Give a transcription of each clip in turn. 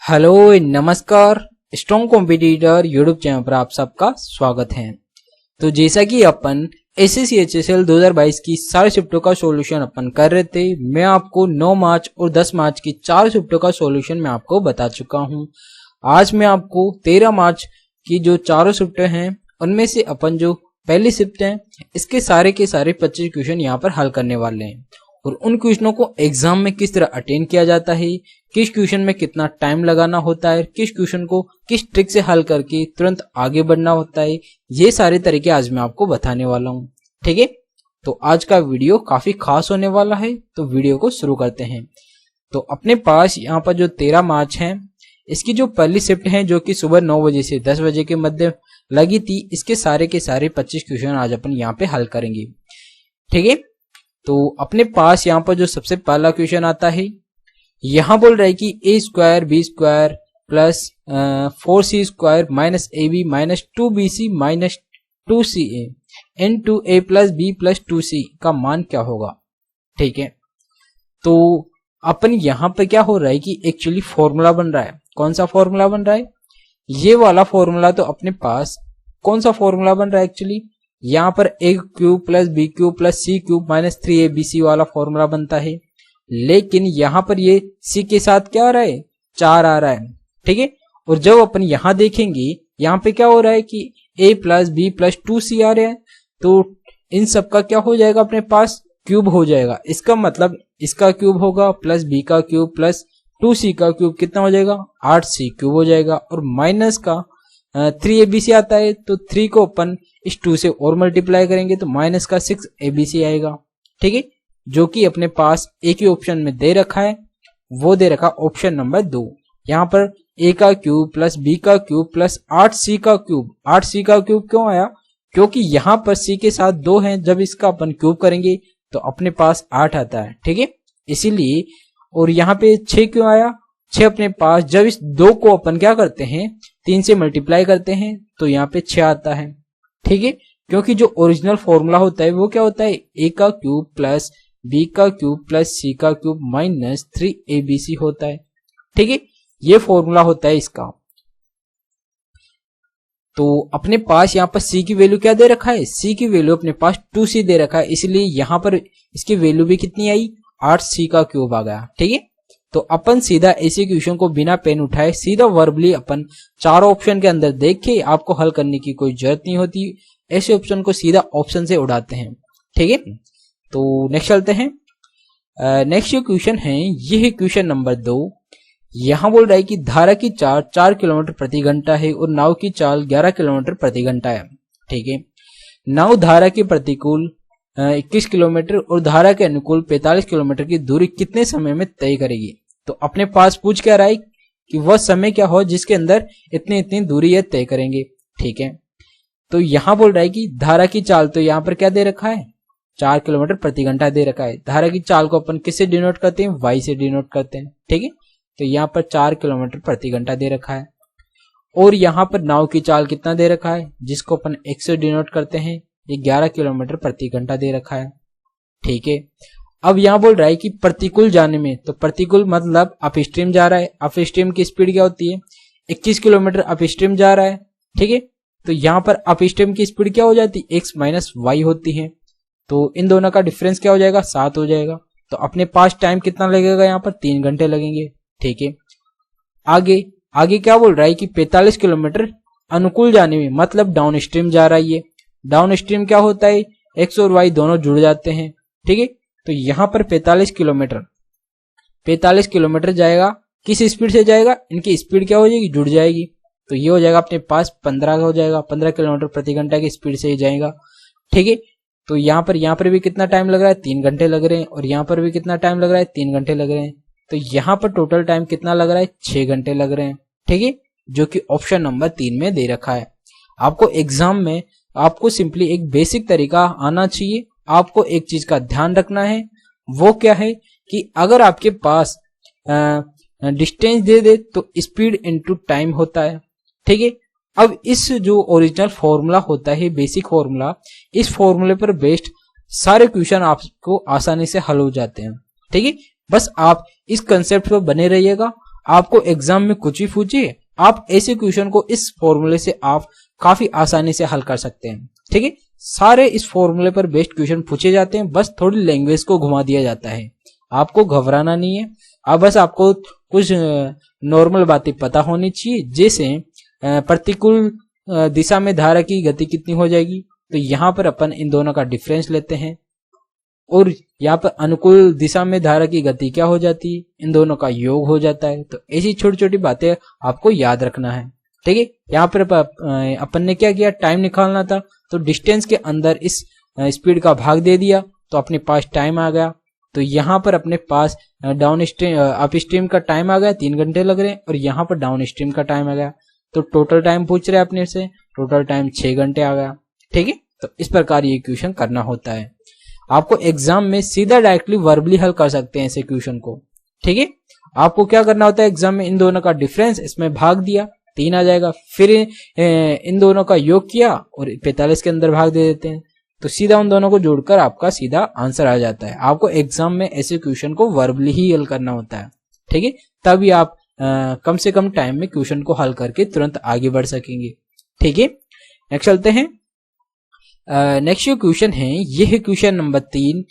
Hello नमस्कार। Strong competitor YouTube channel पर आप सबका स्वागत है। तो जैसा कि अपन एसएससी एचएसएल 2022 की सारी शिफ्टों का सॉल्यूशन अपन कर रहे थे, मैं आपको 9 मार्च और 10 मार्च की 4 शिफ्टों का सॉल्यूशन मैं आपको बता चुका हूं। आज मैं आपको 13 मार्च की जो चारों शिफ्टें हैं उनमें से अपन जो पहली शिफ्ट है इसके सारे के सारे 25 क्वेश्चन यहाँ पर हल करने वाले हैं और उन क्वेश्चनों को एग्जाम में किस तरह अटेंड किया जाता है, किस क्वेश्चन में कितना टाइम लगाना होता है, किस क्वेश्चन को किस ट्रिक से हल करके तुरंत आगे बढ़ना होता है, ये सारे तरीके आज मैं आपको बताने वाला हूँ। ठीक है, तो आज का वीडियो काफी खास होने वाला है, तो वीडियो को शुरू करते हैं। तो अपने पास यहाँ पर जो 13 मार्च है इसकी जो पहली शिफ्ट है जो कि सुबह 9 बजे से 10 बजे के मध्य लगी थी, इसके सारे के सारे 25 क्वेश्चन आज अपन यहाँ पे हल करेंगे। ठीक है, तो अपने पास यहाँ पर जो सबसे पहला क्वेश्चन आता है, यहाँ बोल रहा है कि A square B square plus 4c square minus A B minus 2bc minus 2ca in 2a plus B plus 2c का मान क्या होगा। ठीक है, तो अपन यहाँ पर क्या हो रहा है कि एक्चुअली फॉर्मूला बन रहा है। कौन सा फॉर्मूला बन रहा है? ये वाला फॉर्मूला। तो अपने पास कौन सा फॉर्मूला बन रहा है एक्चुअली, यहाँ पर A cube plus B cube plus C cube minus 3abc वाला फॉर्मूला बनता है, लेकिन यहाँ पर ये सी के साथ क्या आ रहा है, 4 आ रहा है। ठीक है, और जब अपन यहाँ देखेंगे यहाँ पे क्या हो रहा है कि a plus B plus 2c आ रहे हैं, तो इन सब का क्या हो जाएगा, अपने पास क्यूब हो जाएगा। इसका मतलब इसका क्यूब होगा प्लस बी का क्यूब प्लस 2c का क्यूब कितना हो जाएगा, 8c क्यूब हो जाएगा। और माइनस का 3abc आता है, तो 3 को अपन इस 2 से और मल्टीप्लाई करेंगे तो माइनस का 6abc आएगा। ठीक है, जो कि अपने पास एक ही ऑप्शन में दे रखा है, वो दे रखा ऑप्शन नंबर 2। यहाँ पर a का क्यूब प्लस b का क्यूब प्लस 8c का क्यूब। 8c का क्यूब क्यों आया, क्योंकि यहाँ पर c के साथ 2 हैं, जब इसका अपन क्यूब करेंगे तो अपने पास 8 आता है। ठीक है, इसीलिए। और यहाँ पे 6 क्यों आया, 6 अपने पास जब इस 2 को अपन क्या करते हैं 3 से मल्टीप्लाई करते हैं तो यहाँ पे 6 आता है। ठीक है, क्योंकि जो ओरिजिनल फॉर्मूला होता है वो क्या होता है, a का क्यूब प्लस b का क्यूब प्लस c का क्यूब माइनस 3abc होता है। ठीक है, ये फॉर्मूला होता है इसका। तो अपने पास यहाँ पर c की वैल्यू क्या दे रखा है, c की वैल्यू अपने पास 2c दे रखा है, इसलिए यहाँ पर इसकी वैल्यू भी कितनी आई, 8c का क्यूब आ गया। ठीक है, तो अपन सीधा ऐसे क्वेश्चन को बिना पेन उठाए सीधा वर्बली अपन चारों ऑप्शन के अंदर देख के, आपको हल करने की कोई जरूरत नहीं होती, ऐसे ऑप्शन को सीधा ऑप्शन से उड़ाते हैं। ठीक है, तो नेक्स्ट चलते हैं। नेक्स्ट जो क्वेश्चन है ये है क्वेश्चन नंबर 2। यहाँ बोल रहा है कि धारा की चाल 4 किलोमीटर प्रति घंटा है और नाव की चाल 11 किलोमीटर प्रति घंटा है। ठीक है, नाव धारा के प्रतिकूल 21 किलोमीटर और धारा के अनुकूल 45 किलोमीटर की दूरी कितने समय में तय करेगी। तो अपने पास पूछ क्या रहा है कि वह समय क्या हो जिसके अंदर इतनी इतनी दूरी ये तय करेंगे। ठीक है, तो यहाँ बोल रहा है कि धारा की चाल, तो यहाँ पर क्या दे रखा है, 4 किलोमीटर प्रति घंटा दे रखा है। धारा की चाल को अपन किससे डिनोट करते हैं, y से डिनोट करते हैं। ठीक है, तो यहाँ पर 4 किलोमीटर प्रति घंटा दे रखा है। और यहाँ पर नाव की चाल कितना दे रखा है, जिसको अपन x से डिनोट करते हैं, ये 11 किलोमीटर प्रति घंटा दे रखा है। ठीक है, अब यहाँ बोल रहा है कि प्रतिकूल जाने में, तो प्रतिकूल मतलब अप स्ट्रीम जा रहा है। अप स्ट्रीम की स्पीड क्या होती है, 21 किलोमीटर अप स्ट्रीम जा रहा है। ठीक है, तो यहाँ पर अप स्ट्रीम की स्पीड क्या हो जाती है, x माइनस वाई होती है। तो इन दोनों का डिफरेंस क्या हो जाएगा, 7 हो जाएगा। तो अपने पास टाइम कितना लगेगा, यहाँ पर 3 घंटे लगेंगे। ठीक है, आगे आगे क्या बोल रहा है कि 45 किलोमीटर अनुकूल जाने में, मतलब डाउन स्ट्रीम जा रहा है ये। डाउन स्ट्रीम क्या होता है, एक्स और वाई दोनों जुड़ जाते हैं। ठीक है, तो यहाँ पर 45 किलोमीटर जाएगा, किस स्पीड से जाएगा, इनकी स्पीड क्या हो जाएगी, जुड़ जाएगी। तो ये हो जाएगा अपने पास 15 हो जाएगा, 15 किलोमीटर प्रति घंटा की स्पीड से ही जाएगा। ठीक है, तो यहाँ पर भी कितना टाइम लग रहा है, 3 घंटे लग रहे हैं, और यहाँ पर भी कितना टाइम लग रहा है, 3 घंटे लग रहे हैं। तो यहाँ पर टोटल टाइम कितना लग रहा है, 6 घंटे लग रहे हैं। ठीक है, जो कि ऑप्शन नंबर 3 में दे रखा है। आपको एग्जाम में आपको सिंपली एक बेसिक तरीका आना चाहिए। आपको एक चीज का ध्यान रखना है, वो क्या है कि अगर आपके पास डिस्टेंस दे दे तो स्पीड इनटू टाइम होता है। ठीक है, अब इस जो ओरिजिनल फॉर्मूला होता है, बेसिक फॉर्मूला, इस फॉर्मूले पर बेस्ड सारे क्वेश्चन आपको आसानी से हल हो जाते हैं। ठीक है, बस आप इस कंसेप्ट पर बने रहिएगा, आपको एग्जाम में कुछ भी पूछे, आप ऐसे क्वेश्चन को इस फॉर्मूले से आप काफी आसानी से हल कर सकते हैं। ठीक है, सारे इस फॉर्मूले पर बेस्ड क्वेश्चन पूछे जाते हैं, बस थोड़ी लैंग्वेज को घुमा दिया जाता है। आपको घबराना नहीं है, अब बस आपको कुछ नॉर्मल बातें पता होनी चाहिए, जैसे प्रतिकूल दिशा में धारा की गति कितनी हो जाएगी, तो यहाँ पर अपन इन दोनों का डिफरेंस लेते हैं, और यहाँ पर अनुकूल दिशा में धारा की गति क्या हो जाती है, इन दोनों का योग हो जाता है। तो ऐसी छोटी छोटी बातें आपको याद रखना है। ठीक है, यहाँ पर अपन ने क्या किया, टाइम निकालना था, तो डिस्टेंस के अंदर इस स्पीड का भाग दे दिया, तो अपने पास टाइम आ गया। तो यहाँ पर अपने पास डाउन स्ट्रीम अप स्ट्रीम का टाइम आ गया, 3 घंटे लग रहे हैं, और यहाँ पर डाउन स्ट्रीम का टाइम आ गया। तो टोटल टाइम पूछ रहे हैं अपने से, टोटल टाइम 6 घंटे आ गया। ठीक है, तो इस प्रकार ये क्वेश्चन करना होता है। आपको एग्जाम में सीधा डायरेक्टली वर्बली हल कर सकते हैं ऐसे क्वेश्चन को। ठीक है, आपको क्या करना होता है, एग्जाम में इन दोनों का डिफरेंस, इसमें भाग दिया, 3 आ जाएगा, फिर इन दोनों का योग किया और 45 के अंदर भाग दे देते हैं, तो सीधा उन दोनों को जोड़कर आपका सीधा आंसर आ जाता है। आपको एग्जाम में ऐसे क्वेश्चन को वर्बली ही हल करना होता है। ठीक है, तभी आप कम से कम टाइम में क्वेश्चन को हल करके तुरंत आगे बढ़ सकेंगे। ठीक है, नेक्स्ट चलते हैं। नेक्स्ट जो क्वेश्चन है, ये है क्वेश्चन नंबर 3।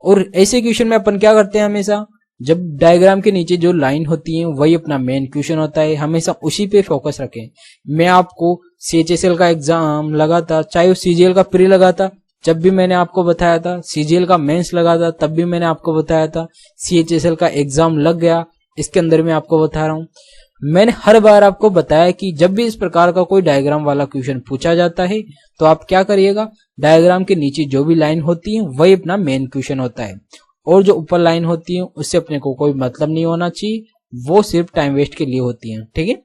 और ऐसे क्वेश्चन में अपन क्या करते हैं, हमेशा जब डायग्राम के नीचे जो लाइन होती है वही अपना मेन क्वेश्चन होता है, हमेशा उसी पे फोकस रखें। मैं आपको CHSL का एग्जाम लगा था, चाहे वो CGL का प्री लगा था, जब भी मैंने आपको बताया था, CGL का मेंस लगा था तब भी मैंने आपको बताया था, CHSL का एग्जाम लग गया, इसके अंदर मैं आपको बता रहा हूँ। मैंने हर बार आपको बताया कि जब भी इस प्रकार का कोई डायग्राम वाला क्वेश्चन पूछा जाता है तो आप क्या करिएगा, डायग्राम के नीचे जो भी लाइन होती है वही अपना मेन क्वेश्चन होता है, और जो ऊपर लाइन होती है उससे अपने को कोई मतलब नहीं होना चाहिए, वो सिर्फ टाइम वेस्ट के लिए होती है। ठीक है,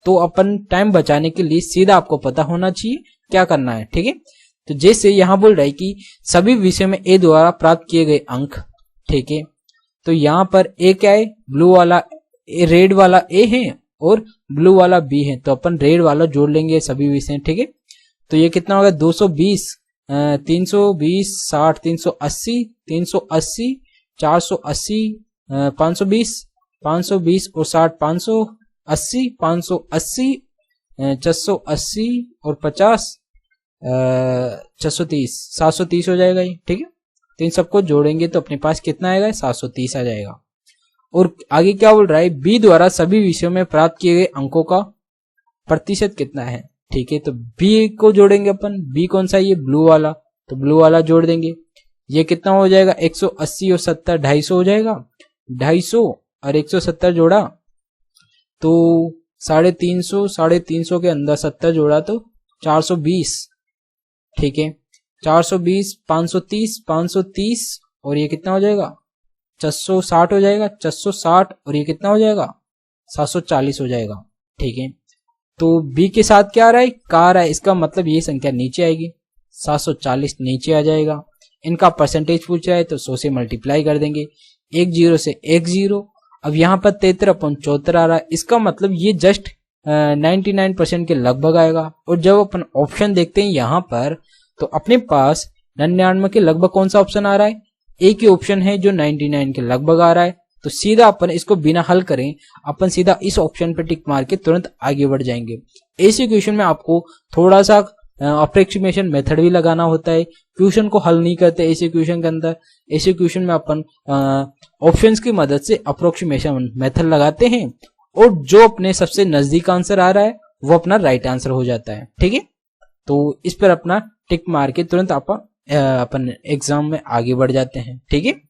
तो अपन टाइम बचाने के लिए सीधा आपको पता होना चाहिए क्या करना है। ठीक है, तो जैसे यहाँ बोल रहा है कि सभी विषय में ए द्वारा प्राप्त किए गए अंक। ठीक है, तो यहाँ पर ए क्या है, ब्लू वाला रेड वाला ए है और ब्लू वाला बी है, तो अपन रेड वाला जोड़ लेंगे सभी विषय। ठीक है, तो ये कितना होगा, 220 320 60 380 380 480 520 520 और 60 580 580 680 और 50 630 730 हो जाएगा ये। ठीक है, तो इन सबको जोड़ेंगे तो अपने पास कितना आएगा, 730 आ जाएगा। और आगे क्या बोल रहा है, बी द्वारा सभी विषयों में प्राप्त किए गए अंकों का प्रतिशत कितना है। ठीक है, तो बी को जोड़ेंगे अपन, बी कौन सा है, ये ब्लू वाला, तो ब्लू वाला जोड़ देंगे। ये कितना हो जाएगा, 180 और 70 250 हो जाएगा, 250 और 170 जोड़ा तो 350, 350 के अंदर 70 जोड़ा तो 420। ठीक है, 420 530 530 और ये कितना हो जाएगा, 660 हो जाएगा, 660 और ये कितना हो जाएगा, 740 हो जाएगा। ठीक है, तो बी के साथ क्या आ रहा है, का आ रहा है, इसका मतलब ये संख्या नीचे आएगी, 740 नीचे आ जाएगा। इनका परसेंटेज पूछ रहा है तो 100 से मल्टीप्लाई कर देंगे, 1 0 से 1 0। अब यहाँ पर 73.74 आ रहा है, इसका मतलब ये जस्ट 99% के लगभग आएगा। और जब अपन ऑप्शन देखते हैं यहाँ पर, तो अपने पास 99 के लगभग कौन सा ऑप्शन आ रहा है, एक ही ऑप्शन है जो 99 के लगभग आ रहा है। तो सीधा अपन इसको बिना हल करें अपन सीधा इस ऑप्शन पे टिक मार के तुरंत आगे बढ़ जाएंगे। ऐसे क्वेश्चन में आपको थोड़ा सा अप्रोक्सीमेशन मेथड भी लगाना होता है, क्वेश्चन को हल नहीं करते ऐसे क्वेश्चन के अंदर। ऐसे क्वेश्चन में अपन ऑप्शंस की मदद से अप्रोक्सीमेशन मेथड लगाते हैं, और जो अपने सबसे नजदीक आंसर आ रहा है वो अपना राइट आंसर हो जाता है। ठीक है, तो इस पर अपना टिक मार के तुरंत अपन एग्जाम में आगे बढ़ जाते हैं। ठीक है,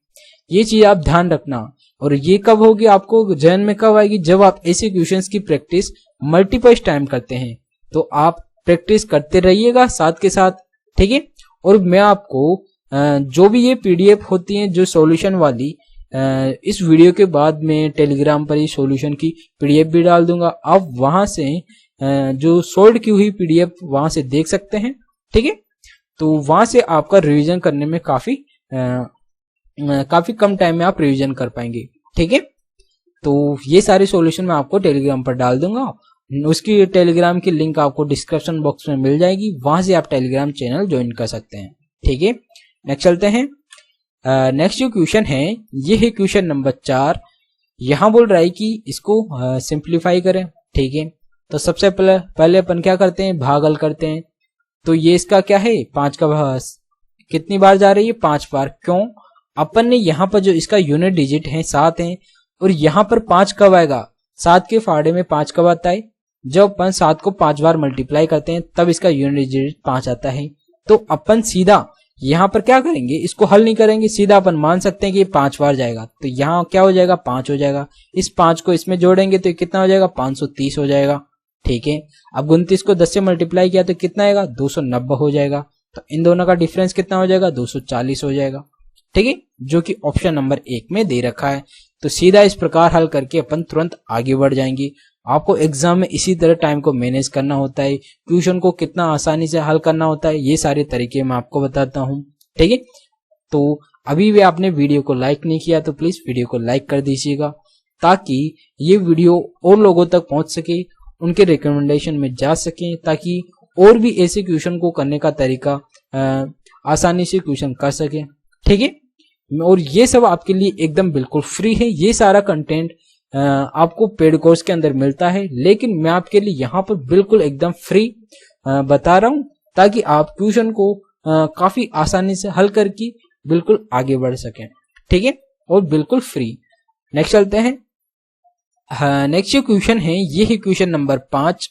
ये चीज आप ध्यान रखना। और ये कब होगी, आपको जहन में कब आएगी, जब आप ऐसे क्वेश्चंस की प्रैक्टिस मल्टीपल टाइम करते हैं। तो आप प्रैक्टिस करते रहिएगा साथ के साथ। ठीक है, और मैं आपको जो भी ये PDF होती है जो सॉल्यूशन वाली, इस वीडियो के बाद में टेलीग्राम पर ही सॉल्यूशन की PDF भी डाल दूंगा, आप वहां से जो सोल्ड की हुई PDF वहां से देख सकते हैं। ठीक है, तो वहां से आपका रिवीजन करने में काफी कम टाइम में आप रिवीजन कर पाएंगे। ठीक है, तो ये सारे सॉल्यूशन मैं आपको टेलीग्राम पर डाल दूंगा, उसकी टेलीग्राम की लिंक आपको डिस्क्रिप्शन बॉक्स में मिल जाएगी, वहां से आप टेलीग्राम चैनल ज्वाइन कर सकते हैं। ठीक है, नेक्स्ट चलते हैं। नेक्स्ट जो क्वेश्चन है ये है क्वेश्चन नंबर 4। यहां बोल रहा है कि इसको सिंप्लीफाई करें, ठीक है। तो सबसे पहले अपन क्या करते हैं, भागल करते हैं। तो ये इसका क्या है, 5 का कितनी बार जा रही है, 5 बार। क्यों, अपन ने यहाँ पर जो इसका यूनिट डिजिट है 7 है, और यहाँ पर 5 कब आएगा, 7 के फाड़े में 5 कब आता है, जब अपन 7 को 5 बार मल्टीप्लाई करते हैं तब इसका यूनिट डिजिट 5 आता है। तो अपन सीधा यहाँ पर क्या करेंगे, इसको हल नहीं करेंगे, सीधा अपन मान सकते हैं कि ये 5 बार जाएगा। तो यहाँ क्या हो जाएगा, 5 हो जाएगा। इस 5 को इसमें जोड़ेंगे तो कितना हो जाएगा, 530 हो जाएगा, ठीक है। अब 29 को 10 से मल्टीप्लाई किया तो कितना आएगा, 290 हो जाएगा। तो इन दोनों का डिफरेंस कितना हो जाएगा, 240 हो जाएगा, ठीक है, जो कि ऑप्शन नंबर 1 में दे रखा है। तो सीधा इस प्रकार हल करके अपन तुरंत आगे बढ़ जाएंगे। आपको एग्जाम में इसी तरह टाइम को मैनेज करना होता है, क्वेश्चन को कितना आसानी से हल करना होता है, ये सारे तरीके मैं आपको बताता हूँ, ठीक है। तो अभी भी आपने वीडियो को लाइक नहीं किया तो प्लीज वीडियो को लाइक कर दीजिएगा, ताकि ये वीडियो और लोगों तक पहुंच सके, उनके रिकमेंडेशन में जा सके, ताकि और भी ऐसे क्वेश्चन को करने का तरीका आसानी से क्वेश्चन कर सके, ठीक है। और ये सब आपके लिए एकदम बिल्कुल फ्री है। ये सारा कंटेंट आपको पेड कोर्स के अंदर मिलता है, लेकिन मैं आपके लिए यहाँ पर बिल्कुल एकदम फ्री बता रहा हूँ, ताकि आप ट्यूशन को काफी आसानी से हल करके बिल्कुल आगे बढ़ सकें, ठीक है, और बिल्कुल फ्री। नेक्स्ट चलते हैं। नेक्स्ट जो क्वेश्चन है ये है क्वेश्चन नंबर 5।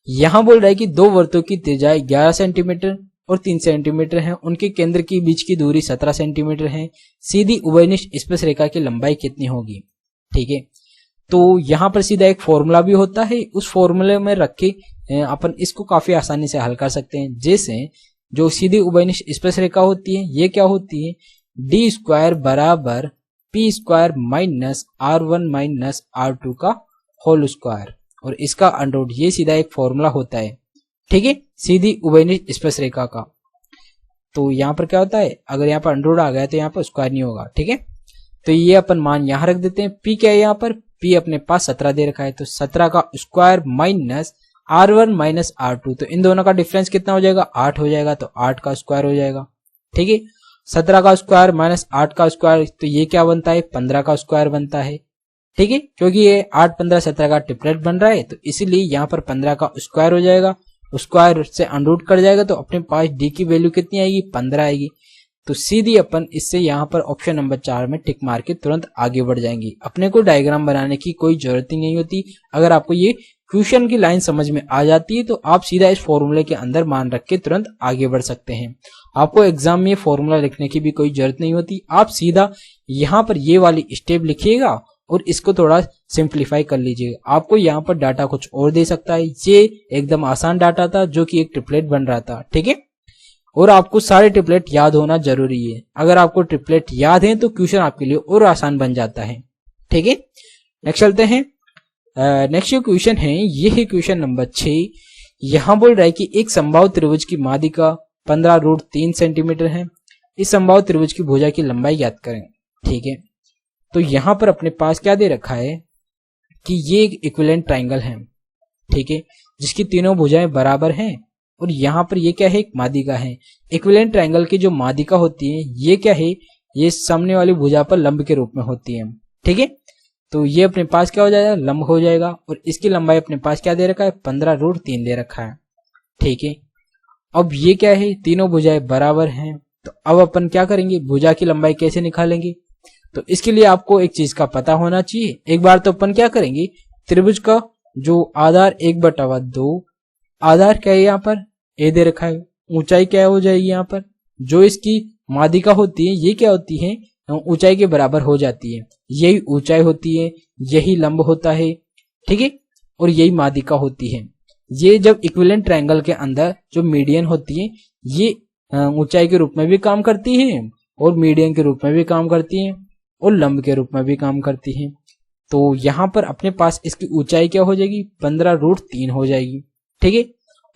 यहाँ बोल रहा है कि दो वृत्तों की त्रिज्याएं 11 सेंटीमीटर और 3 सेंटीमीटर है, उनके केंद्र के बीच की दूरी 17 सेंटीमीटर है, सीधी उभयनिष्ठ स्पर्श रेखा की लंबाई कितनी होगी, ठीक है। तो यहाँ पर सीधा एक फॉर्मूला भी होता है, उस फॉर्मूले में रख के अपन इसको काफी आसानी से हल कर सकते हैं। जैसे जो सीधी उभयनिष्ठ स्पर्श रेखा होती है ये क्या होती है, डी स्क्वायर बराबर P square minus R1 minus R2 का होल स्क्वायर, और इसका अंडर रूट, ये सीधा एक फॉर्मूला होता है, ठीक है, सीधी उभयनिष्ठ स्पर्श रेखा का। तो यहाँ पर क्या होता है, अगर यहाँ पर अंडर रूट आ गया तो यहाँ पर स्क्वायर नहीं होगा, ठीक है। तो ये अपन मान यहाँ रख देते हैं। पी क्या है, यहाँ पर पी अपने पास 17 दे रखा है, तो 17 का square minus R1 minus R2, तो इन दोनों का डिफरेंस कितना हो जाएगा, 8 हो जाएगा, तो 8 का स्क्वायर हो जाएगा, ठीक है। 17 का स्क्वायर माइनस 8 का स्क्वायर, तो ये क्या बनता है, 15 का स्क्वायर बनता है, ठीक है, क्योंकि ये 8 15 17 का ट्रिपलेट बन रहा है, तो इसीलिए यहाँ पर 15 का स्क्वायर हो जाएगा, स्क्वायर से अनरूट कर जाएगा, तो अपने पास डी की वैल्यू कितनी आएगी, 15 आएगी। तो सीधी अपन इससे यहाँ पर ऑप्शन नंबर 4 में टिक मार के तुरंत आगे बढ़ जाएंगे। अपने को डायग्राम बनाने की कोई जरूरत ही नहीं होती। अगर आपको ये क्वेश्चन की लाइन समझ में आ जाती है तो आप सीधा इस फॉर्मूले के अंदर मान रख के तुरंत आगे बढ़ सकते हैं। आपको एग्जाम में फॉर्मूला लिखने की भी कोई जरूरत नहीं होती। आप सीधा यहाँ पर ये वाली स्टेप लिखिएगा और इसको थोड़ा सिंप्लीफाई कर लीजिएगा। आपको यहाँ पर डाटा कुछ और दे सकता है। ये एकदम आसान डाटा था जो कि एक ट्रिपलेट बन रहा था, ठीक है। और आपको सारे ट्रिपलेट याद होना जरूरी है। अगर आपको ट्रिपलेट याद है तो क्वेश्चन आपके लिए और आसान बन जाता है, ठीक है। नेक्स्ट चलते हैं। नेक्स्ट जो क्वेश्चन है ये है क्वेश्चन नंबर 6। यहाँ बोल रहा है कि एक समबाहु त्रिभुज की माध्यिका 15√3 सेंटीमीटर है। इस समबाहु त्रिभुज की भुजा की लंबाई ज्ञात करें, ठीक है। तो यहाँ पर अपने पास क्या दे रखा है कि ये एक इक्विवेलेंट ट्राइंगल है, ठीक है, जिसकी तीनों भुजाएं बराबर हैं। और यहाँ पर ये क्या है, एक माध्यिका है। इक्विवेलेंट ट्राइंगल की जो माध्यिका होती है ये क्या है, ये सामने वाली भुजा पर लंब के रूप में होती है, ठीक है। तो ये अपने पास क्या हो जाएगा, लंब हो जाएगा। और इसकी लंबाई अपने पास क्या दे रखा है, 15√3 दे रखा है, ठीक है। अब ये क्या है, तीनों भुजाएं बराबर हैं। तो अब अपन क्या करेंगे, भुजा की लंबाई कैसे निकालेंगे। तो इसके लिए आपको एक चीज का पता होना चाहिए। एक बार तो अपन क्या करेंगे, त्रिभुज का जो आधार 1/2, आधार क्या है यहाँ पर ए दे रखा है, ऊंचाई क्या हो जाएगी यहाँ पर, जो इसकी माध्यिका होती है ये क्या होती है, ऊंचाई के बराबर हो जाती है। यही ऊंचाई होती है, यही लंब होता है, ठीक है, और यही माध्यिका होती है। ये जब इक्विवेलेंट ट्रायंगल के अंदर जो मीडियन होती है ये ऊंचाई के रूप में भी काम करती है और मीडियन के रूप में भी काम करती है और लंब के रूप में भी काम करती है। तो यहाँ पर अपने पास इसकी ऊंचाई क्या हो जाएगी, 15√3 हो जाएगी, ठीक है।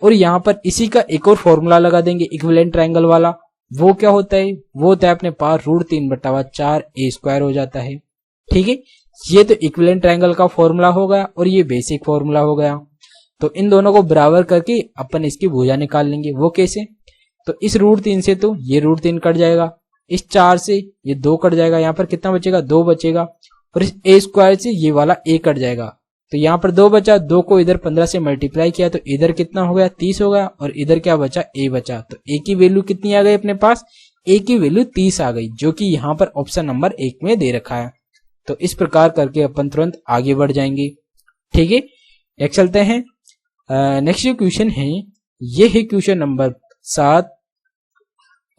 और यहाँ पर इसी का एक और फॉर्मूला लगा देंगे इक्विवेलेंट ट्रायंगल वाला। वो क्या होता है, वो होता है अपने पास √3/4 ए स्क्वायर हो जाता है, ठीक है। ये तो इक्विवेलेंट ट्रायंगल का फॉर्मूला हो गया और ये बेसिक फॉर्मूला हो गया। तो इन दोनों को बराबर करके अपन इसकी भुजा निकाल लेंगे। वो कैसे, तो इस √3 से तो ये √3 कट जाएगा, इस 4 से ये 2 कट जाएगा, यहाँ पर कितना बचेगा, 2 बचेगा। और इस ए स्क्वायर से ये वाला ए कट जाएगा, तो यहाँ पर 2 बचा, 2 को इधर 15 से मल्टीप्लाई किया तो इधर कितना हो गया 30 हो गया, और इधर क्या बचा ए बचा, तो ए की वैल्यू कितनी आ गई अपने पास, ए की वैल्यू 30 आ गई, जो कि यहाँ पर ऑप्शन नंबर 1 में दे रखा है। तो इस प्रकार करके अपन तुरंत आगे बढ़ जाएंगे। ठीक है, नेक्स्ट चलते हैं। नेक्स्ट क्वेश्चन है, ये है क्वेश्चन नंबर 7,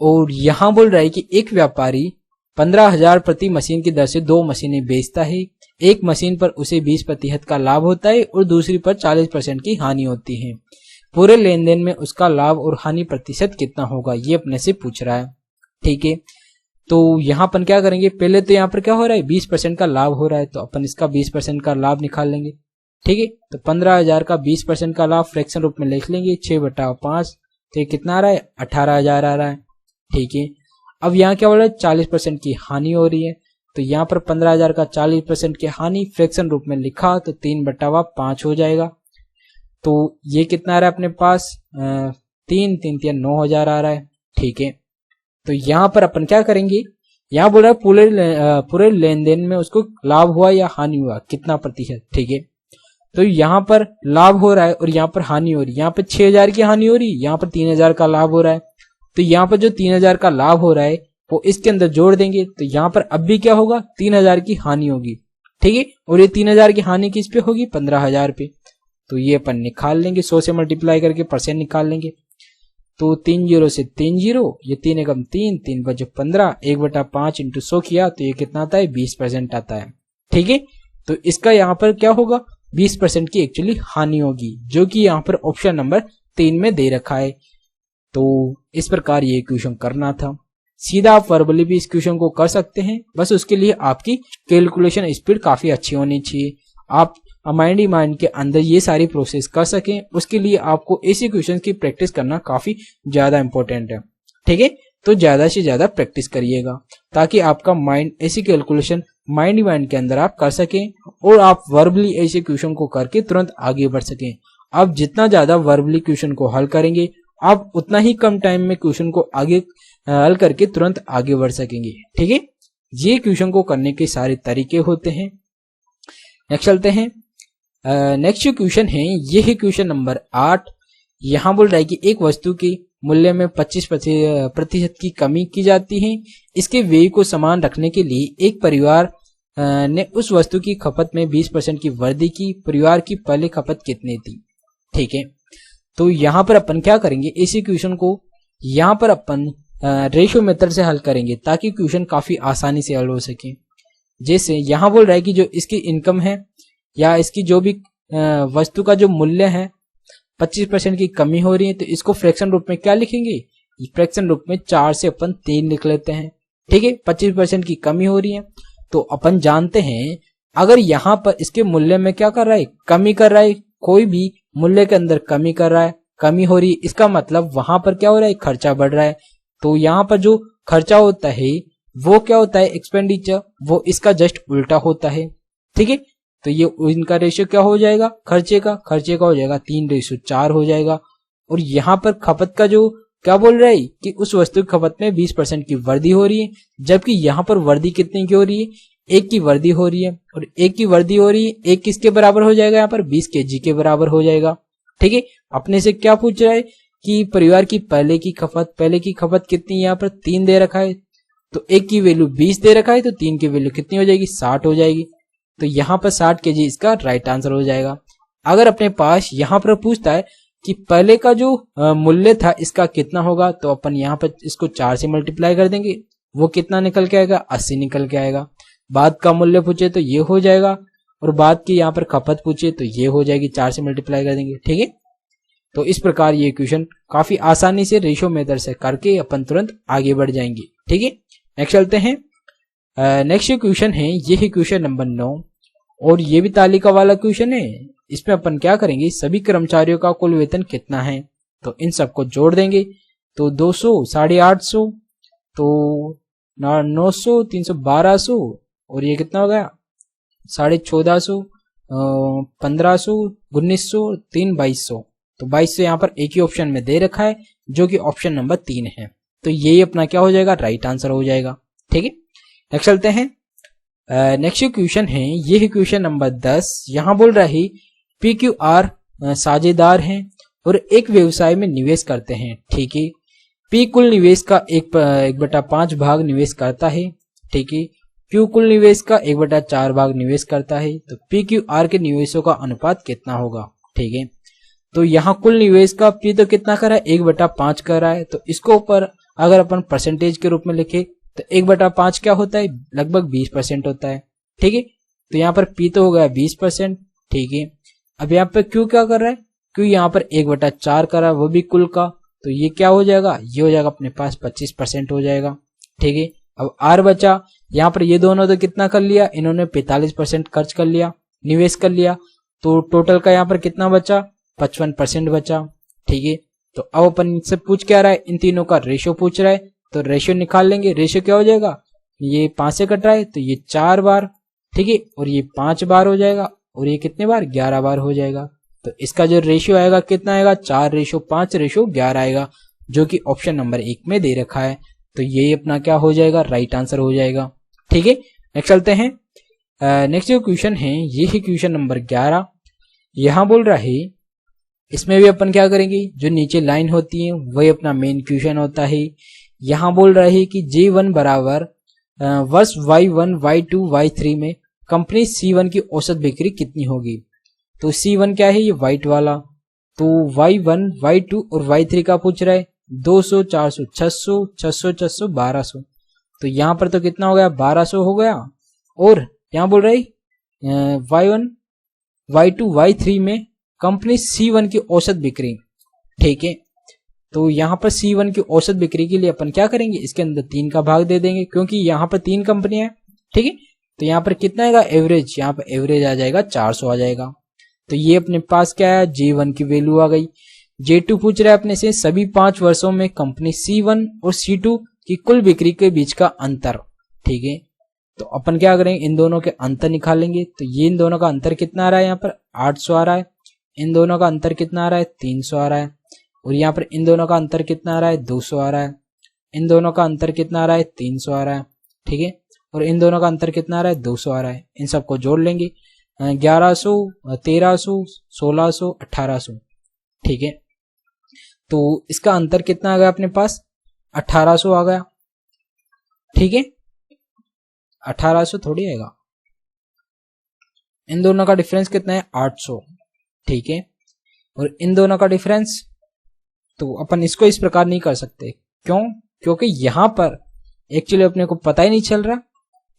और यहां बोल रहा है कि एक व्यापारी 15,000 प्रति मशीन की दर से 2 मशीनें बेचता है। एक मशीन पर उसे 20% का लाभ होता है और दूसरी पर 40% की हानि होती है। पूरे लेन देन में उसका लाभ और हानि प्रतिशत कितना होगा, ये अपने से पूछ रहा है। ठीक है, तो यहाँ अपन क्या करेंगे, पहले तो यहाँ पर क्या हो रहा है 20% का लाभ हो रहा है, तो अपन इसका 20% का लाभ निकाल लेंगे। ठीक है, तो 15,000 का 20% का लाभ फ्रैक्शन रूप में लिख लेंगे 6/5, तो ये कितना आ रहा है 18,000 आ रहा है। ठीक है, अब यहाँ क्या बोल रहा है 40% की हानि हो रही है, तो यहाँ पर 15,000 का 40% की हानि फ्रैक्शन रूप में लिखा तो 3/5 हो जाएगा। तो ये कितना आ रहा है अपने पास 9,000 आ रहा है। ठीक है, तो यहाँ पर अपन क्या करेंगे, यहाँ बोल रहा है पूरे लेन देन में उसको लाभ हुआ या हानि हुआ कितना प्रतिशत। ठीक है, तो यहाँ पर लाभ हो रहा है और यहाँ पर हानि हो रही है, यहाँ पर 6,000 की हानि हो रही है, यहाँ पर 3,000 का लाभ हो रहा है, तो यहाँ पर जो 3,000 का लाभ हो रहा है वो इसके अंदर जोड़ देंगे, तो यहाँ पर अब भी क्या होगा 3,000 की हानि होगी। ठीक है, और ये 3,000 की हानि किस पे होगी 15,000 पे, तो ये अपन निकाल लेंगे 100 से मल्टीप्लाई करके परसेंट निकाल लेंगे, तो 3 0 से 3 0, ये 3 एकम 3, 3 बजे 15, 1/5 इंटू 100 किया तो ये कितना आता है 20% आता है। ठीक है, तो इसका यहाँ पर क्या होगा 20% की एक्चुअली हानि होगी, जो कि यहाँ पर ऑप्शन नंबर 3 में दे रखा है। तो इस प्रकार ये क्वेश्चन करना था। सीधा आप वर्बली भी इस क्वेश्चन को कर सकते हैं, बस उसके लिए आपकी कैलकुलेशन स्पीड काफी अच्छी होनी चाहिए, आप माइंड ही माइंड के अंदर ये सारी प्रोसेस कर सकें, उसके लिए आपको ऐसे क्वेश्चन की प्रैक्टिस करना काफी ज्यादा इंपॉर्टेंट है। ठीक है, तो ज्यादा से ज्यादा प्रैक्टिस करिएगा ताकि आपका माइंड ऐसी कैलकुलेशन माइंड ही माइंड के अंदर आप कर सकें और आप वर्बली ऐसे क्वेश्चन को करके तुरंत आगे बढ़ सकें। आप जितना ज्यादा वर्बली क्वेश्चन को हल करेंगे आप उतना ही कम टाइम में क्वेश्चन को आगे हल करके तुरंत आगे बढ़ सकेंगे। ठीक है, ये क्वेश्चन को करने के सारे तरीके होते हैं। नेक्स्ट चलते हैं। नेक्स्ट क्वेश्चन है, ये है क्वेश्चन नंबर 8। यहाँ बोल रहा है कि एक वस्तु के मूल्य में 25% की कमी की जाती है। इसके व्यय को समान रखने के लिए एक परिवार ने उस वस्तु की खपत में 20% की वृद्धि की। परिवार की पहले खपत कितनी थी। ठीक है, तो यहाँ पर अपन क्या करेंगे, इसी क्वेश्चन को यहाँ पर अपन रेशियो मेथड से हल करेंगे ताकि क्वेश्चन काफी आसानी से हल हो सके। जैसे यहाँ बोल रहा है कि जो इसकी इनकम है या इसकी जो भी वस्तु का जो मूल्य है 25% की कमी हो रही है, तो इसको फ्रैक्शन रूप में क्या लिखेंगे, फ्रैक्शन रूप में 4 से अपन 3 लिख लेते हैं। ठीक है, 25% की कमी हो रही है, तो अपन जानते हैं अगर यहाँ पर इसके मूल्य में क्या कर रहा है कमी कर रहा है, कोई भी मूल्य के अंदर कमी कर रहा है, कमी हो रही है, इसका मतलब वहां पर क्या हो रहा है खर्चा बढ़ रहा है। तो यहाँ पर जो खर्चा होता है वो क्या होता है एक्सपेंडिचर, वो इसका जस्ट उल्टा होता है। ठीक है, तो ये इनका रेशियो क्या हो जाएगा खर्चे का हो जाएगा 3:4 हो जाएगा। और यहाँ पर खपत का जो क्या बोल रहा है कि उस वस्तु की खपत में 20% की वृद्धि हो रही है, जबकि यहाँ पर वृद्धि कितनी की हो रही है, 1 की वृद्धि हो रही है, और 1 की वृद्धि हो रही है, 1 किसके बराबर हो जाएगा यहाँ पर 20 kg के बराबर हो जाएगा। ठीक है, अपने से क्या पूछ रहा है कि परिवार की पहले की खपत कितनी, यहाँ पर 3 दे रखा है, तो 1 की वैल्यू 20 दे रखा है, तो 3 की वैल्यू कितनी हो जाएगी 60 हो जाएगी। तो यहाँ पर 60 kg इसका राइट आंसर हो जाएगा। अगर अपने पास यहाँ पर पूछता है कि पहले का जो मूल्य था इसका कितना होगा, तो अपन यहाँ पर इसको 4 से मल्टीप्लाई कर देंगे, वो कितना निकल के आएगा 80 निकल के आएगा। बाद का मूल्य पूछे तो ये हो जाएगा, और बाद की यहाँ पर खपत पूछे तो ये हो जाएगी, 4 से मल्टीप्लाई कर देंगे। ठीक है, तो इस प्रकार ये क्वेश्चन काफी आसानी से रेशियो मेथड से करके अपन तुरंत आगे बढ़ जाएंगे। ठीक है, नेक्स्ट चलते हैं। नेक्स्ट क्वेश्चन है, ये है क्वेश्चन नंबर 9, और ये भी तालिका वाला क्वेश्चन है। इसमें अपन क्या करेंगे, सभी कर्मचारियों का कुल वेतन कितना है, तो इन सबको जोड़ देंगे, तो 200, 850, तो 900, 300, 1200, और ये कितना हो गया 1450, 1500, 1900, 3, 2200। तो 2200 यहाँ पर एक ही ऑप्शन में दे रखा है जो कि ऑप्शन नंबर 3 है, तो यही अपना क्या हो जाएगा राइट आंसर हो जाएगा। ठीक है, नेक्स्ट चलते हैं। नेक्स्ट क्वेश्चन है, ये है क्वेश्चन नंबर 10। यहाँ बोल रहा है PQR साझेदार हैं और एक व्यवसाय में निवेश करते हैं। ठीक है, P कुल निवेश का 1/5 भाग निवेश करता है। ठीक है, Q कुल निवेश का 1/4 भाग निवेश करता है। तो PQR के निवेशों का अनुपात कितना होगा? ठीक है, तो यहाँ कुल निवेश का P तो कितना कर रहा है? 1/5 कर रहा है। तो इसको ऊपर अगर अपन परसेंटेज के रूप में लिखे तो 1/5 क्या होता है? लगभग 20% होता है। ठीक है, तो यहाँ पर P तो हो गया 20%। ठीक है, अब यहाँ पर Q क्या कर रहा है? Q यहाँ पर 1/4 कर रहा है, वो भी कुल का। तो ये क्या हो जाएगा? ये हो जाएगा अपने पास 25% हो जाएगा। ठीक है, अब R बचा। यहाँ पर ये दोनों तो कितना कर लिया? इन्होंने 45% खर्च कर लिया, निवेश कर लिया। तो टोटल का यहाँ पर कितना बचा? 55% बचा। ठीक है, तो अब अपन इनसे पूछ क्या रहा है? इन तीनों का रेशियो पूछ रहा है। तो रेशियो निकाल लेंगे। रेशियो क्या हो जाएगा? ये 5 से कट रहा है तो ये 4 बार। ठीक है, और ये 5 बार हो जाएगा, और ये कितने बार? 11 बार हो जाएगा। तो इसका जो रेशियो आएगा कितना आएगा? 4:5:11 आएगा, जो कि ऑप्शन नंबर 1 में दे रखा है। तो ये अपना क्या हो जाएगा? राइट आंसर हो जाएगा। ठीक है, नेक्स्ट चलते हैं। नेक्स्ट जो क्वेश्चन है, ये है क्वेश्चन नंबर 11। यहां बोल रहा है, इसमें भी अपन क्या करेंगे? जो नीचे लाइन होती है वही अपना मेन क्वेश्चन होता है। यहां बोल रहा है कि J1 बराबर वर्ष Y1 Y2 Y3 में कंपनी C1 की औसत बिक्री कितनी होगी? तो C1 क्या है? ये व्हाइट वाला। तो Y1 Y2 और Y3 का पूछ रहा है। 200 400 600 600 600 1200। तो यहाँ पर तो कितना हो गया? 1200 हो गया। और यहाँ बोल रहा है Y1 Y2 Y3 में कंपनी C1 की औसत बिक्री। ठीक है, तो यहाँ पर C1 की औसत बिक्री के लिए अपन क्या करेंगे? इसके अंदर 3 का भाग दे देंगे, क्योंकि यहाँ पर 3 कंपनियां हैं। ठीक है, तो यहाँ पर कितना आएगा? एवरेज। यहाँ पर एवरेज आ जाएगा 400 आ जाएगा। तो ये अपने पास क्या है? J1 की वैल्यू आ गई। J2 पूछ रहा है अपने से सभी 5 वर्षों में कंपनी C1 और C2 की कुल बिक्री के बीच का अंतर। ठीक है, तो अपन क्या करेंगे? इन दोनों के अंतर निकालेंगे। तो ये इन दोनों का अंतर कितना आ रहा है? यहाँ पर 800 आ रहा है। इन दोनों का अंतर कितना आ रहा है? 300 आ रहा है। और यहाँ पर इन दोनों का अंतर कितना आ रहा है? 200 आ रहा है। इन दोनों का अंतर कितना आ रहा है? 300 आ रहा है। ठीक है, और इन दोनों का अंतर कितना आ रहा है? 200 आ रहा है। इन सबको जोड़ लेंगे। 1100 1300 1600 1800। ठीक है, तो इसका अंतर कितना आ गया अपने पास? 1800 आ गया। ठीक है, 1800 थोड़ी आएगा, इन दोनों का डिफरेंस कितना है? 800। ठीक है, और इन दोनों का डिफरेंस, तो अपन इसको इस प्रकार नहीं कर सकते। क्यों? क्योंकि यहां पर एक्चुअली अपने को पता ही नहीं चल रहा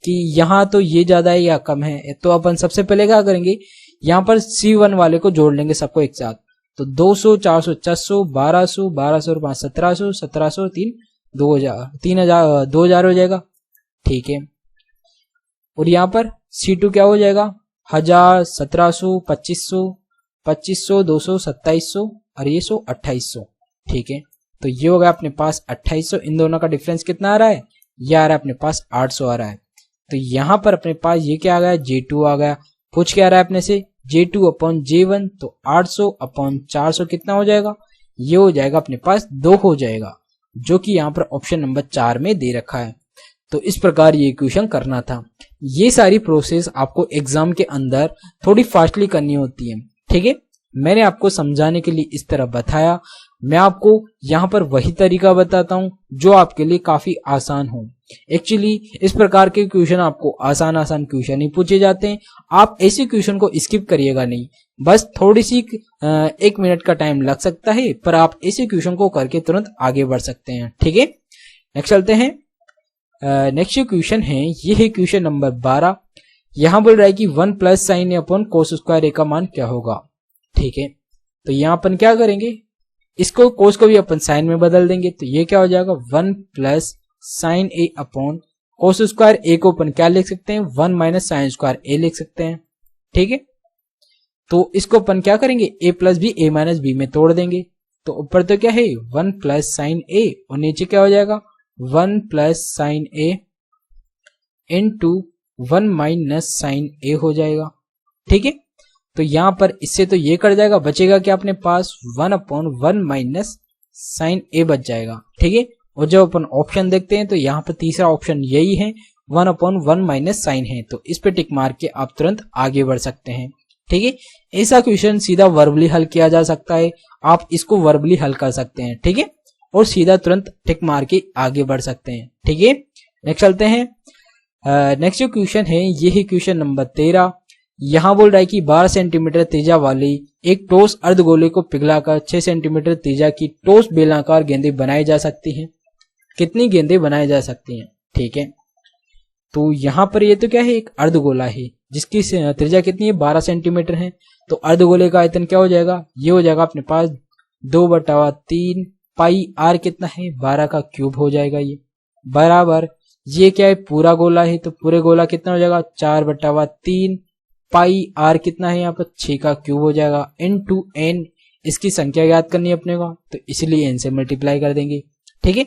कि यहां तो ये ज्यादा है या कम है। तो अपन सबसे पहले क्या करेंगे? यहां पर C1 वाले को जोड़ लेंगे सबको एक साथ। तो 200 400 600 1200 1200 और 5 1700 1700 3 2000 3000 2000 हो जाएगा। ठीक है, और यहाँ पर C2 क्या हो जाएगा? 1000 1700 2500 2500 200 2700 और ये 100 2800। ठीक है, तो ये होगा अपने पास 2800। इन दोनों का डिफरेंस कितना आ रहा है? ये आ रहा है अपने पास 800 आ रहा है। तो यहां पर अपने पास ये क्या आ गया? J2 आ गया। पूछ क्या आ रहा है अपने से? J2 upon J1। तो 800 अपॉन 400 कितना हो जाएगा? ये हो जाएगा अपने पास 2 हो जाएगा, जो कि यहाँ पर ऑप्शन नंबर 4 में दे रखा है। तो इस प्रकार ये इक्वेशन करना था। ये सारी प्रोसेस आपको एग्जाम के अंदर थोड़ी फास्टली करनी होती है। ठीक है, मैंने आपको समझाने के लिए इस तरह बताया। मैं आपको यहाँ पर वही तरीका बताता हूँ जो आपके लिए काफी आसान हो। एक्चुअली इस प्रकार के क्वेश्चन आपको आसान आसान क्वेश्चन ही पूछे जाते हैं। आप ऐसे क्वेश्चन को स्किप करिएगा नहीं। बस थोड़ी सी 1 मिनट का टाइम लग सकता है, पर आप ऐसे क्वेश्चन को करके तुरंत आगे बढ़ सकते हैं। ठीक है, नेक्स्ट चलते हैं। नेक्स्ट क्वेश्चन है, ये है क्वेश्चन नंबर 12। यहां बोल रहा है कि 1 प्लस साइन ए अपॉन कोस स्क्वायर ए का मान क्या होगा? ठीक है, तो यहां अपन क्या करेंगे? इसको कोस को भी अपन साइन में बदल देंगे। तो ये क्या हो जाएगा? 1 प्लस साइन ए अपॉन कोस स्क्वायर ए को अपन क्या लिख सकते हैं? 1 माइनस साइन स्क्वायर ए लिख सकते हैं। ठीक है, तो इसको अपन क्या करेंगे? ए प्लस बी ए माइनस बी में तोड़ देंगे। तो ऊपर तो क्या है? 1 प्लस साइन ए, और नीचे क्या हो जाएगा? 1 प्लस साइन ए इंटू 1 माइनस साइन ए हो जाएगा। ठीक है, तो यहां पर इससे तो ये कट जाएगा, बचेगा क्या अपने पास? 1 अपॉन 1 माइनस साइन ए बच जाएगा। ठीक है, और जब अपन ऑप्शन देखते हैं तो यहाँ पर तीसरा ऑप्शन यही है, 1/1 माइनस साइन है, तो इस पे टिक मार के आप तुरंत आगे बढ़ सकते हैं। ठीक है, ऐसा क्वेश्चन सीधा वर्बली हल किया जा सकता है, आप इसको वर्बली हल कर सकते हैं। ठीक है, और सीधा तुरंत टिक मार के आगे बढ़ सकते हैं। ठीक है, नेक्स्ट चलते हैं। नेक्स्ट जो क्वेश्चन है ये है क्वेश्चन नंबर 13। यहां बोल रहा है कि 12 सेंटीमीटर त्रिज्या वाली एक ठोस अर्धगोले को पिघलाकर 6 सेंटीमीटर त्रिज्या की ठोस बेलनाकार गेंदें बनाई जा सकती हैं। कितनी गेंदें बनाई जा सकती हैं? ठीक है, तो यहां पर ये तो क्या है, एक अर्धगोला है जिसकी त्रिज्या कितनी है, 12 सेंटीमीटर है। तो अर्धगोले का आयतन क्या हो जाएगा, ये हो जाएगा अपने पास 2/3 पाई आर कितना है, 12 का क्यूब हो जाएगा ये, बराबर ये क्या है, पूरा गोला है, तो पूरे गोला कितना हो जाएगा, 4/3 पाई आर कितना है यहाँ पर, 6 का क्यूब हो जाएगा, इनटू एन। इसकी संख्या याद करनी है अपने को, तो इसलिए एन से मल्टीप्लाई कर देंगे। ठीक है,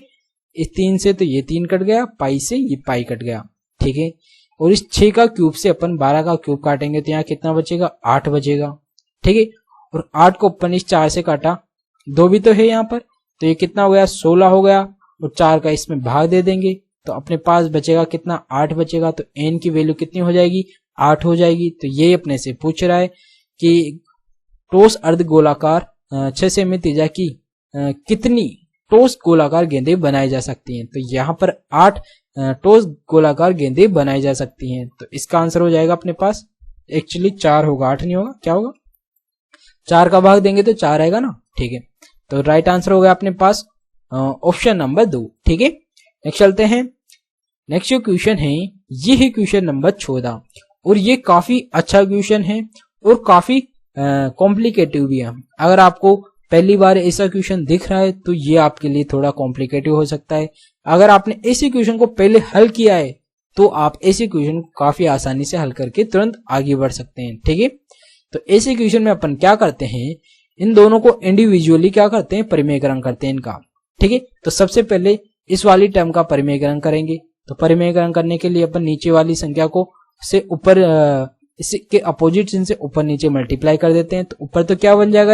इस 3 से तो ये 3 कट गया, पाई से ये पाई कट गया। ठीक है, और इस 6 का क्यूब से अपन 12 का क्यूब काटेंगे तो यहाँ कितना बचेगा, 8 बचेगा। ठीक है, और 8 को अपन इस 4 से काटा, 2 भी तो है यहाँ पर, तो ये कितना हो गया, 16 हो गया, और 4 का इसमें भाग दे देंगे तो अपने पास बचेगा कितना, 8 बचेगा। तो एन की वैल्यू कितनी हो जाएगी, 8 हो जाएगी। तो ये अपने से पूछ रहा है कि ठोस अर्धगोलाकार 6 सेमी त्रिज्या की कितनी ठोस गोलाकार गेंदें बनाई जा सकती हैं। तो यहाँ पर 8 ठोस गोलाकार गेंदें बनाई जा सकती हैं। तो इसका आंसर हो जाएगा अपने पास, एक्चुअली 4 होगा, 8 नहीं होगा, क्या होगा, 4 का भाग देंगे तो 4 आएगा ना। ठीक है, तो राइट आंसर हो गया अपने पास ऑप्शन नंबर 2। ठीक है, नेक्स्ट चलते हैं। नेक्स्ट जो क्वेश्चन है ये है क्वेश्चन नंबर 14, और ये काफी अच्छा क्वेश्चन है और काफी कॉम्प्लिकेटिव भी है। अगर आपको पहली बार ऐसा क्वेश्चन दिख रहा है तो ये आपके लिए थोड़ा कॉम्प्लिकेटिव हो सकता है। अगर आपने ऐसे क्वेश्चन को पहले हल किया है तो आप ऐसे क्वेश्चन को काफी आसानी से हल करके तुरंत आगे बढ़ सकते हैं। ठीक है, तो ऐसे क्वेश्चन में अपन क्या करते हैं, इन दोनों को इंडिविजुअली क्या करते हैं, परिमेयकरण करते हैं इनका। ठीक है, तो सबसे पहले इस वाली टर्म का परिमेयकरण करेंगे। तो परिमेयकरण करने के लिए अपन नीचे वाली संख्या को से ऊपर इसके अपोजिट चिन्ह से ऊपर नीचे मल्टीप्लाई कर देते हैं। तो ऊपर तो क्या बन जाएगा,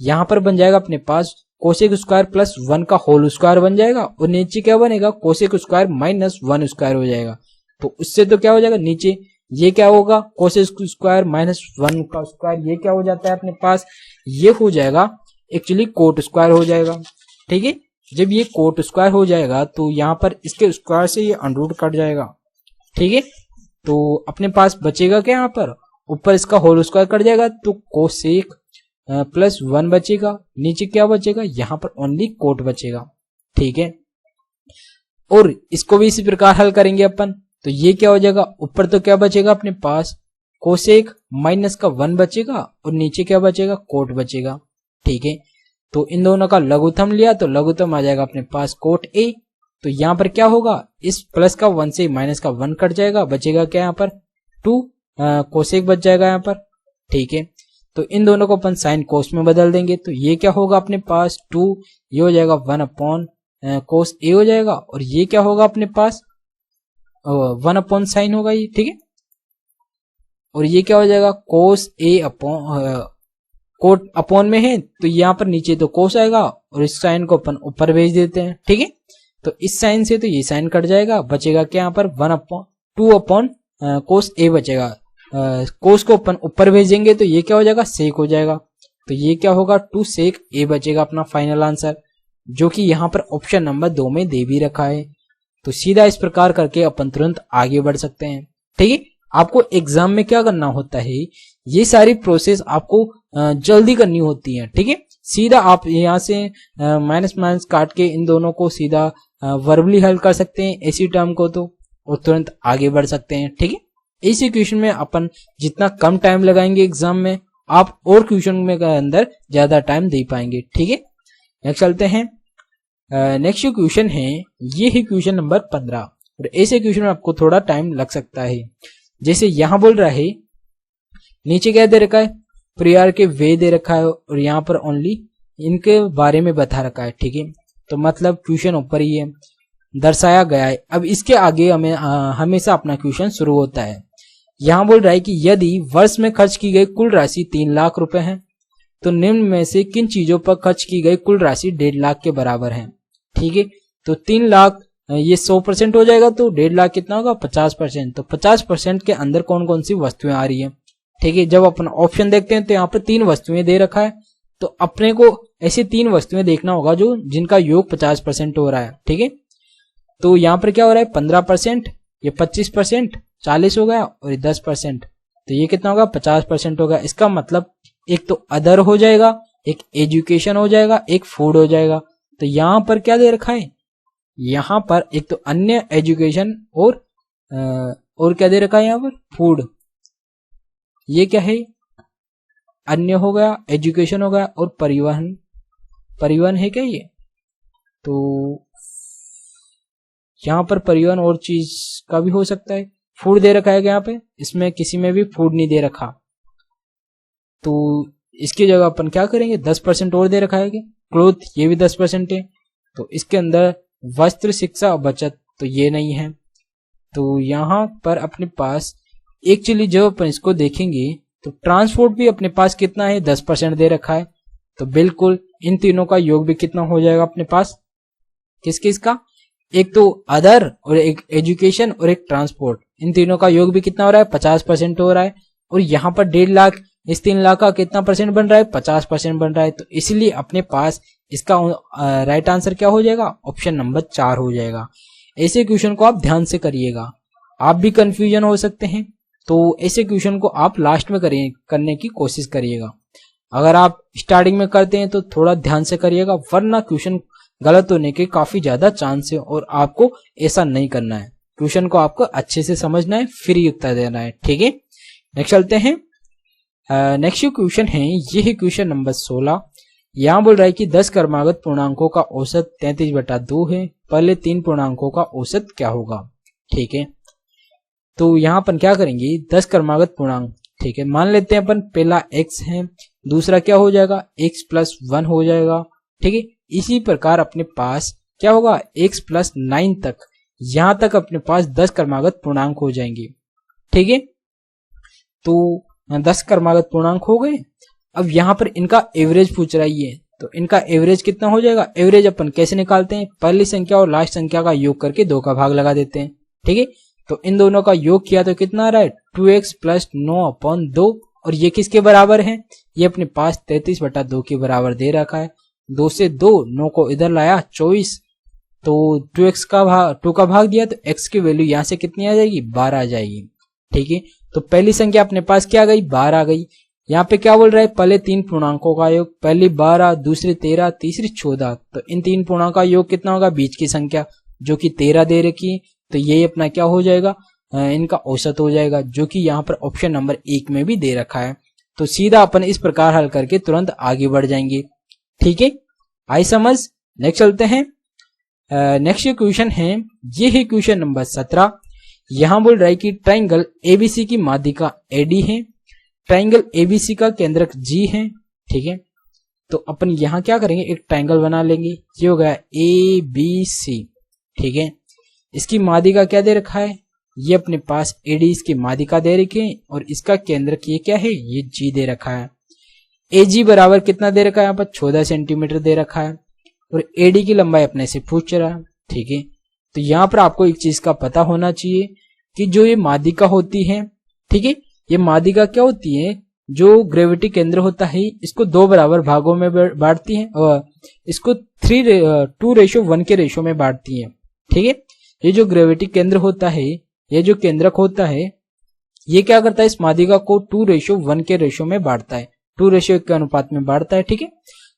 यहाँ पर बन जाएगा अपने पास कोसेक स्क्वायर प्लस 1 का होल स्क्वायर बन जाएगा, और नीचे क्या बनेगा, कोसेक स्क्वायर माइनस 1 स्क्वायर हो जाएगा। तो उससे तो क्या हो जाएगा, नीचे ये क्या होगा, कोसेक स्क्वायर माइनस 1 का स्क्वायर, ये क्या हो जाता है अपने पास, ये हो जाएगा एक्चुअली कोट स्क्वायर हो जाएगा। ठीक है, जब ये कोट स्क्वायर हो जाएगा तो यहाँ पर इसके स्क्वायर से ये अंडर कट जाएगा। ठीक है, तो अपने पास बचेगा क्या, यहाँ पर ऊपर इसका होल स्क्वायर कट जाएगा तो कोसेक प्लस 1 बचेगा, नीचे क्या बचेगा, यहाँ पर ओनली कोट बचेगा। ठीक है, और इसको भी इसी प्रकार हल करेंगे अपन। तो ये क्या हो जाएगा, ऊपर तो क्या बचेगा अपने पास, कोसेक माइनस का 1 बचेगा, और नीचे क्या बचेगा, कोट बचेगा। ठीक है, तो इन दोनों का लघुत्तम लिया तो लघुत्तम आ जाएगा अपने पास कोट ए। तो यहाँ पर क्या होगा, इस प्लस का 1 से माइनस का 1 कट जाएगा, बचेगा क्या यहाँ पर 2 कोसेक बच जाएगा यहाँ पर। ठीक है, तो इन दोनों को अपन साइन कोस में बदल देंगे। तो ये क्या होगा अपने पास 2, ये हो जाएगा 1 अपॉन कोस ए हो जाएगा, और ये क्या होगा अपने पास 1 अपॉन साइन होगा ये। ठीक है, और ये क्या हो जाएगा, कोस ए अपॉन कोट अपॉन में है तो यहाँ पर नीचे तो कोस आएगा, और इस साइन को अपन ऊपर भेज देते हैं। ठीक है, तो इस साइन से तो ये साइन कट जाएगा, बचेगा क्या यहाँ पर 2 अपॉन कोस ए बचेगा। कोस को अपन ऊपर भेजेंगे तो ये क्या हो जाएगा, सेक हो जाएगा। तो ये क्या होगा, 2 सेक ए बचेगा अपना फाइनल आंसर, जो कि यहाँ पर ऑप्शन नंबर 2 में दे भी रखा है। तो सीधा इस प्रकार करके अपन तुरंत आगे बढ़ सकते हैं। ठीक है, आपको एग्जाम में क्या करना होता है, ये सारी प्रोसेस आपको जल्दी करनी होती है। ठीक है, सीधा आप यहाँ से माइनस माइनस काट के इन दोनों को सीधा वर्बली हल कर सकते हैं ऐसी टर्म को, तो और तुरंत आगे बढ़ सकते हैं। ठीक है, इसी क्वेश्चन में अपन जितना कम टाइम लगाएंगे एग्जाम में, आप और क्वेश्चन में के अंदर ज्यादा टाइम दे पाएंगे। ठीक है, नेक्स्ट चलते हैं। नेक्स्ट जो क्वेश्चन है ये है क्वेश्चन नंबर 15, और ऐसे क्वेश्चन में आपको थोड़ा टाइम लग सकता है। जैसे यहाँ बोल रहा है, नीचे क्या दे रखा है, प्रियर के वे दे रखा है, और यहाँ पर ओनली इनके बारे में बता रखा है। ठीक है, तो मतलब क्वेश्चन ऊपर ही है, दर्शाया गया है। अब इसके आगे हमें हमेशा अपना क्वेश्चन शुरू होता है। यहाँ बोल रहा है कि यदि वर्ष में खर्च की गई कुल राशि 3 लाख रुपए है तो निम्न में से किन चीजों पर खर्च की गई कुल राशि 1.5 लाख के बराबर है। ठीक है, तो 3 लाख ये 100% हो जाएगा तो 1.5 लाख कितना होगा 50%। तो 50% के अंदर कौन कौन सी वस्तुएं आ रही है, ठीक है। जब अपन ऑप्शन देखते हैं तो यहाँ पर 3 वस्तुएं दे रखा है, तो अपने को ऐसी 3 वस्तुएं देखना होगा जो जिनका योग 50% हो रहा है, ठीक है। तो यहाँ पर क्या हो रहा है 15%, ये 25%, 40 हो गया और ये 10%, तो ये कितना होगा 50% होगा। इसका मतलब एक तो अदर हो जाएगा, एक एजुकेशन हो जाएगा, एक फूड हो जाएगा। तो यहाँ पर क्या दे रखा है, यहाँ पर एक तो अन्य, एजुकेशन और क्या दे रखा है यहाँ पर फूड। ये क्या है, अन्य हो गया, एजुकेशन हो गया और परिवहन है क्या ये। तो यहाँ पर परिवहन और चीज का भी हो सकता है। फूड दे रखा है यहाँ पे, इसमें किसी में भी फूड नहीं दे रखा, तो इसकी जगह अपन क्या करेंगे 10% और दे रखा है कि क्लोथ, ये भी 10% है। तो इसके अंदर वस्त्र, शिक्षा और बचत, तो ये नहीं है। तो यहाँ पर अपने पास एक्चुअली जब अपन इसको देखेंगे तो ट्रांसपोर्ट भी अपने पास कितना है 10% दे रखा है। तो बिल्कुल इन तीनों का योग भी कितना हो जाएगा अपने पास, किस किस का, एक तो अदर और एक एजुकेशन और एक ट्रांसपोर्ट, इन तीनों का योग भी कितना हो रहा है 50% हो रहा है। और यहाँ पर 1.5 लाख, इस 3 लाख का कितना परसेंट बन रहा है 50% बन रहा है। तो इसलिए अपने पास इसका राइट आंसर क्या हो जाएगा, ऑप्शन नंबर 4 हो जाएगा। ऐसे क्वेश्चन को आप ध्यान से करिएगा, आप भी कंफ्यूजन हो सकते हैं, तो ऐसे क्वेश्चन को आप लास्ट में करने की कोशिश करिएगा। अगर आप स्टार्टिंग में करते हैं तो थोड़ा ध्यान से करिएगा, वरना क्वेश्चन गलत होने के काफी ज्यादा चांस है और आपको ऐसा नहीं करना है। क्वेश्चन को आपको अच्छे से समझना है, फिर ही उत्तर देना है, ठीक है। नेक्स्ट चलते हैं। नेक्स्ट जो क्वेश्चन है ये है क्वेश्चन नंबर 16। यहाँ बोल रहा है कि 10 क्रमागत पूर्णांकों का औसत 33/2 है, पहले 3 पूर्णांकों का औसत क्या होगा, ठीक है। तो यहाँ अपन क्या करेंगे 10 क्रमागत पूर्णांक, ठीक है, मान लेते हैं अपन पहला x है, दूसरा क्या हो जाएगा x+1 हो जाएगा, ठीक है। इसी प्रकार अपने पास क्या होगा x+9 तक, यहां तक अपने पास 10 क्रमागत पूर्णांक हो जाएंगे, ठीक है। तो 10 क्रमागत पूर्णांक हो गए। अब यहाँ पर इनका एवरेज पूछ रही है, तो इनका एवरेज कितना हो जाएगा। एवरेज अपन कैसे निकालते हैं, पहली संख्या और लास्ट संख्या का योग करके 2 का भाग लगा देते हैं, ठीक है। तो इन दोनों का योग किया तो कितना आ रहा है 2x + 9/2, और ये किसके बराबर है, ये अपने पास 33/2 के बराबर दे रखा है। 2 से 2, 9 को इधर लाया 24, तो 2 का भाग दिया तो x की वैल्यू यहाँ से कितनी आ जाएगी 12 आ जाएगी, ठीक है। तो पहली संख्या अपने पास क्या आ गई 12 आ गई। यहाँ पे क्या बोल रहा है पहले 3 पूर्णांकों का योग, पहली 12, दूसरी 13, तीसरी 14, तो इन 3 पूर्णांकों का योग कितना होगा बीच की संख्या जो कि 13 दे रखी है। तो ये अपना क्या हो जाएगा इनका औसत हो जाएगा, जो कि यहाँ पर ऑप्शन नंबर 1 में भी दे रखा है। तो सीधा अपन इस प्रकार हल करके तुरंत आगे बढ़ जाएंगे, ठीक है, आई समझ। नेक्स्ट चलते हैं। नेक्स्ट क्वेश्चन है ये है क्वेश्चन नंबर 17। यहां बोल रहा है कि ट्राइंगल एबीसी की माध्यिका एडी है, ट्राइंगल एबीसी का केंद्रक जी है, ठीक है। तो अपन यहां क्या करेंगे एक ट्राइंगल बना लेंगे, ये हो गया ए बी सी, ठीक है। इसकी माध्यिका क्या दे रखा है, ये अपने पास एडी इसकी माध्यिका दे रखी है, और इसका केंद्रक ये क्या है ये जी दे रखा है। एजी बराबर कितना दे रखा है यहाँ पर 14 सेंटीमीटर दे रखा है, और एडी की लंबाई अपने से पूछ रहा है, ठीक है। तो यहाँ पर आपको एक चीज का पता होना चाहिए कि जो ये माध्यिका होती है, ठीक है, ये माध्यिका क्या होती है, जो ग्रेविटी केंद्र होता है इसको 2 बराबर भागों में बांटती है, और इसको 2:1 के रेशो में बांटती है, ठीक है। ये जो ग्रेविटी केंद्र होता है, ये जो केंद्रक होता है, ये क्या करता है इस माध्यिका को 2:1 के रेशो में बांटता है, 2:1 के अनुपात में बांटता है, ठीक है।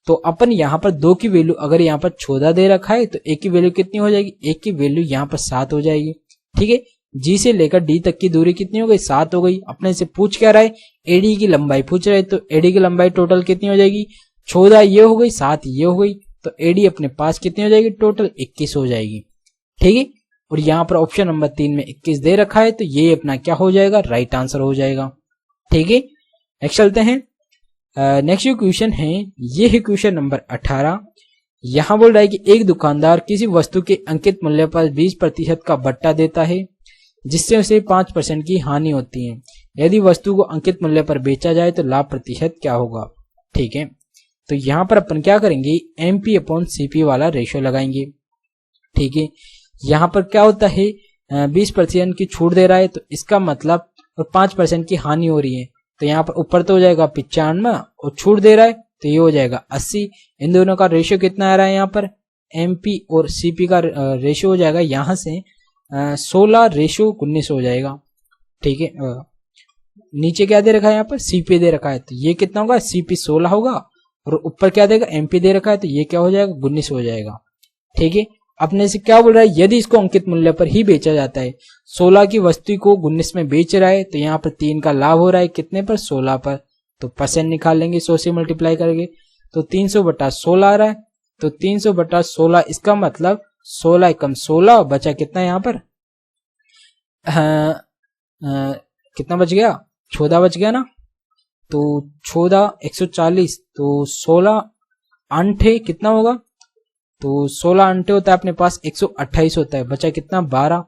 तो अपन यहाँ पर 2 की वैल्यू अगर यहाँ पर 14 दे रखा है तो 1 की वैल्यू कितनी हो जाएगी, 1 की वैल्यू यहाँ पर 7 हो जाएगी, ठीक है। जी से लेकर डी तक की दूरी कितनी हो गई 7 हो गई। अपने से पूछ क्या रहा है एडी की लंबाई पूछ रहे हैं, तो एडी की लंबाई टोटल कितनी हो जाएगी 14 ये हो गई 7 ये हो गई, तो एडी अपने पास कितनी हो जाएगी टोटल 21 हो जाएगी, ठीक है। और यहाँ पर ऑप्शन नंबर 3 में 21 दे रखा है, तो ये अपना क्या हो जाएगा राइट आंसर हो जाएगा, ठीक है। नेक्स्ट चलते हैं। नेक्स्ट जो क्वेश्चन है ये है क्वेश्चन नंबर 18। यहां बोल रहा है कि एक दुकानदार किसी वस्तु के अंकित मूल्य पर 20% का बट्टा देता है, जिससे उसे 5% की हानि होती है। यदि वस्तु को अंकित मूल्य पर बेचा जाए तो लाभ प्रतिशत क्या होगा, ठीक है। तो यहाँ पर अपन क्या करेंगे MP/CP वाला रेशो लगाएंगे, ठीक है। यहाँ पर क्या होता है 20% की छूट दे रहा है, तो इसका मतलब और 5% की हानि हो रही है, तो यहाँ पर ऊपर तो हो जाएगा 95 और छूट दे रहा है तो ये हो जाएगा 80। इन दोनों का रेशियो कितना आ रहा है, यहाँ पर एमपी और सीपी का रेशियो हो जाएगा यहाँ से 16:19 हो जाएगा। ठीक है, नीचे क्या दे रखा है, यहाँ पर सीपी दे रखा है, तो ये कितना होगा, सीपी 16 होगा, और ऊपर क्या देगा, एमपी दे रखा है, तो ये क्या हो जाएगा, 19 हो जाएगा। ठीक है, अपने से क्या बोल रहा है, यदि इसको अंकित मूल्य पर ही बेचा जाता है, 16 की वस्तु को 19 में बेच रहा है, तो यहाँ पर 3 का लाभ हो रहा है, कितने पर, 16 पर, तो परसेंट निकाल लेंगे 100 से मल्टीप्लाई करके, तो 300/16 आ रहा है, तो 300/16 इसका मतलब 16 एकम 16 बचा कितना यहाँ पर, कितना बच गया, 14 बच गया ना, तो 14 140, तो 16 अंठे कितना होगा, तो 16 अंठे होता है अपने पास 128 होता है, बचा कितना 12,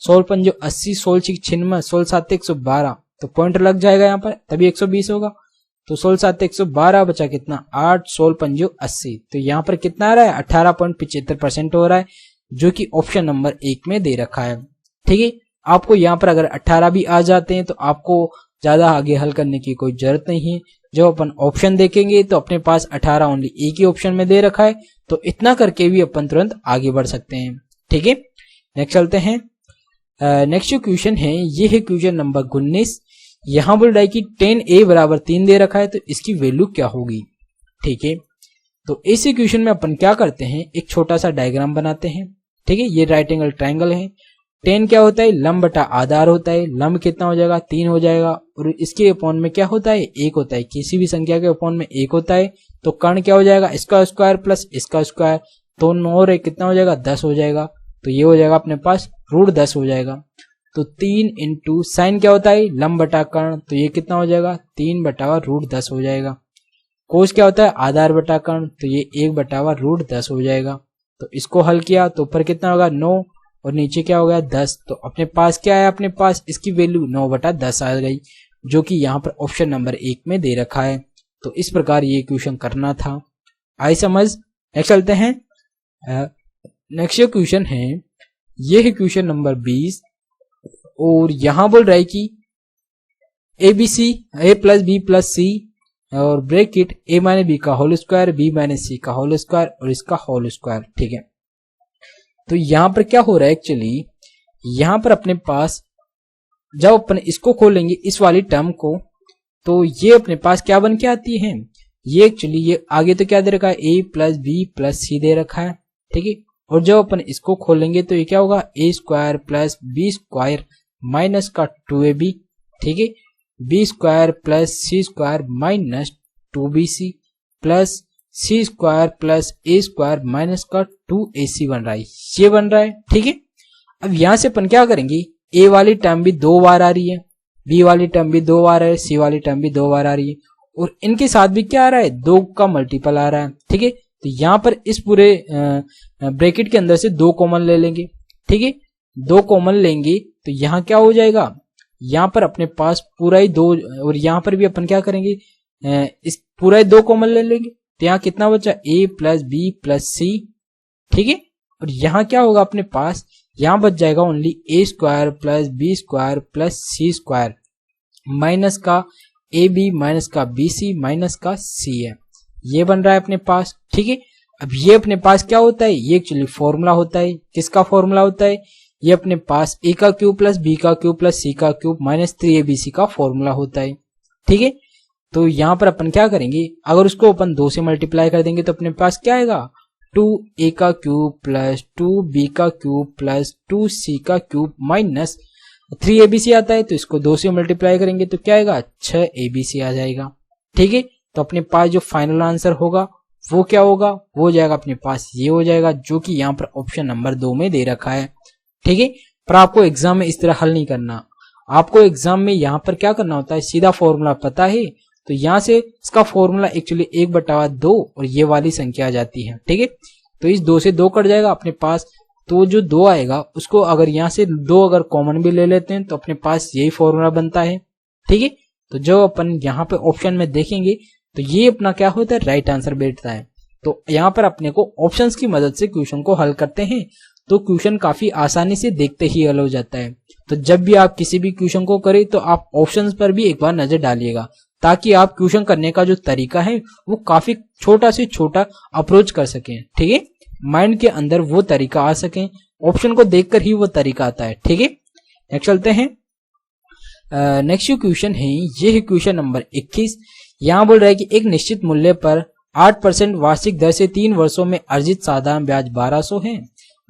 16 पंजो 80, 16 छिक 96, 16 सात 112, तो पॉइंट लग जाएगा यहाँ पर, तभी 120 होगा, तो 16 सात 112 बचा कितना 8, 16 पंजो 80, तो यहाँ पर कितना आ रहा है 18.75% हो रहा है, जो कि ऑप्शन नंबर 1 में दे रखा है। ठीक है, आपको यहाँ पर अगर 18 भी आ जाते हैं तो आपको ज्यादा आगे हल करने की कोई जरूरत नहीं है, जब अपन ऑप्शन देखेंगे तो अपने पास 18 ओनली एक ही ऑप्शन में दे रखा है, तो इतना करके भी अपन तुरंत आगे बढ़ सकते हैं। ठीक है, नेक्स्ट चलते हैं। नेक्स्ट जो क्वेश्चन है ये है क्वेश्चन नंबर 19। यहां बोल रहा है कि 10a बराबर 3 दे रखा है, तो इसकी वैल्यू क्या होगी। ठीक है, तो इस इक्वेशन में अपन क्या करते हैं, एक छोटा सा डायग्राम बनाते हैं। ठीक है, ये राइट एंगल ट्राइंगल है, 10 क्या होता है, लंब बटा आधार होता है, लंब कितना हो जाएगा 3 हो जाएगा, और इसके अपॉन में क्या होता है 1 होता है, किसी भी संख्या के अपॉन में 1 होता है, तो कर्ण क्या हो जाएगा, इसका स्क्वायर प्लस इसका स्क्वायर, तो 9 और 1 कितना हो जाएगा 10 हो जाएगा, तो ये हो जाएगा अपने पास √10 हो जाएगा। तो 3 इंटू साइन क्या होता है, लंब बटा कर्ण, तो ये कितना हो जाएगा 3/√10 हो जाएगा। कोस क्या होता है, आधार बटा कर्ण, तो ये 1/√10 हो जाएगा। तो इसको हल किया तो ऊपर कितना होगा 9 और नीचे क्या हो गया 10, तो अपने पास क्या है, अपने पास इसकी वैल्यू 9/10 आ गई, जो कि यहाँ पर ऑप्शन नंबर 1 में दे रखा है। तो इस प्रकार ये क्वेश्चन करना था, आई समझ। नेक्स्ट चलते हैं। नेक्स्ट क्वेश्चन है, ये है क्वेश्चन नंबर 20, और यहां बोल रहा है कि ABC A + B + C और ब्रैकेट A - B का होल स्क्वायर, B - C का होल स्क्वायर और इसका होल स्क्वायर। ठीक है, तो यहां पर क्या हो रहा है, एक्चुअली यहां पर अपने पास जब अपन इसको खोलेंगे इस वाली टर्म को, तो ये अपने पास क्या बन के आती है, ये एक्चुअली ये आगे तो क्या दे रखा है A + B + C दे रखा है। ठीक है, और जब अपन इसको खोलेंगे तो ये क्या होगा A² + B² माइनस का 2AB। ठीक है, B² + C² - 2BC plus C² + A² minus का 2AC बन रहा है, ये बन रहा है। ठीक है, अब यहां से अपन क्या करेंगे, A वाली टर्म भी 2 बार आ रही है, B वाली टर्म भी 2 बार है, C वाली टर्म भी 2 बार आ रही है, और इनके साथ भी क्या आ रहा है 2 का मल्टीपल आ रहा है। ठीक है, तो यहां पर इस पूरे ब्रैकेट के अंदर से 2 कॉमन ले लेंगे। ठीक है, 2 कॉमन लेंगे तो यहां क्या हो जाएगा, यहां पर अपने पास पूरा ही 2, और यहां पर भी अपन क्या करेंगे इस पूरा ही 2 कॉमन ले लेंगे, तो यहां कितना बचा A + B + C। ठीक है, और यहां क्या होगा अपने पास, यहां बच जाएगा only A² + B² + C² minus का AB माइनस का BC माइनस का C है, ये बन रहा है अपने पास। ठीक है, अब ये अपने पास क्या होता है, ये एक्चुअली फॉर्मूला होता है, किसका फॉर्मूला होता है, ये अपने पास A³ + B³ + C³ minus 3ABC का फॉर्मूला होता है। ठीक है, तो यहां पर अपन क्या करेंगे, अगर उसको अपन 2 से मल्टीप्लाई कर देंगे तो अपने पास क्या आएगा 2A³ + 2B³ + 2C³ minus 3ABC आता है, तो इसको 2 से मल्टीप्लाई करेंगे तो क्या आएगा 6ABC आ जाएगा। ठीक है, तो अपने पास जो फाइनल आंसर होगा वो क्या होगा, वो हो जाएगा अपने पास ये हो जाएगा, जो कि यहाँ पर ऑप्शन नंबर 2 में दे रखा है। ठीक है, पर आपको एग्जाम में इस तरह हल नहीं करना, आपको एग्जाम में यहाँ पर क्या करना होता है, सीधा फॉर्मूला पता है तो यहाँ से इसका फॉर्मूला एक्चुअली 1/2 और ये वाली संख्या आ जाती है। ठीक है, तो इस 2 से 2 कट जाएगा अपने पास, तो जो 2 आएगा उसको अगर यहाँ से 2 अगर कॉमन भी ले लेते हैं तो अपने पास यही फॉर्मूला बनता है। ठीक है, तो जो अपन यहाँ पे ऑप्शन में देखेंगे तो ये अपना क्या होता है, राइट आंसर बैठता है। तो यहाँ पर अपने को ऑप्शंस की मदद से क्वेश्चन को हल करते हैं, तो क्वेश्चन काफी आसानी से देखते ही हल हो जाता है। तो जब भी आप किसी भी क्वेश्चन को करें तो आप ऑप्शंस पर भी एक बार नजर डालिएगा, ताकि आप क्वेश्चन करने का जो तरीका है वो काफी छोटा से छोटा अप्रोच कर सकें। ठीक है, माइंड के अंदर वो तरीका आ सके, ऑप्शन को देखकर ही वो तरीका आता है। ठीक है, नेक्स्ट चलते हैं। नेक्स्ट जो क्वेश्चन है ये है क्वेश्चन नंबर 21। यहाँ बोल रहा है कि एक निश्चित मूल्य पर 8% वार्षिक दर से 3 वर्षों में अर्जित साधारण ब्याज 1200 है।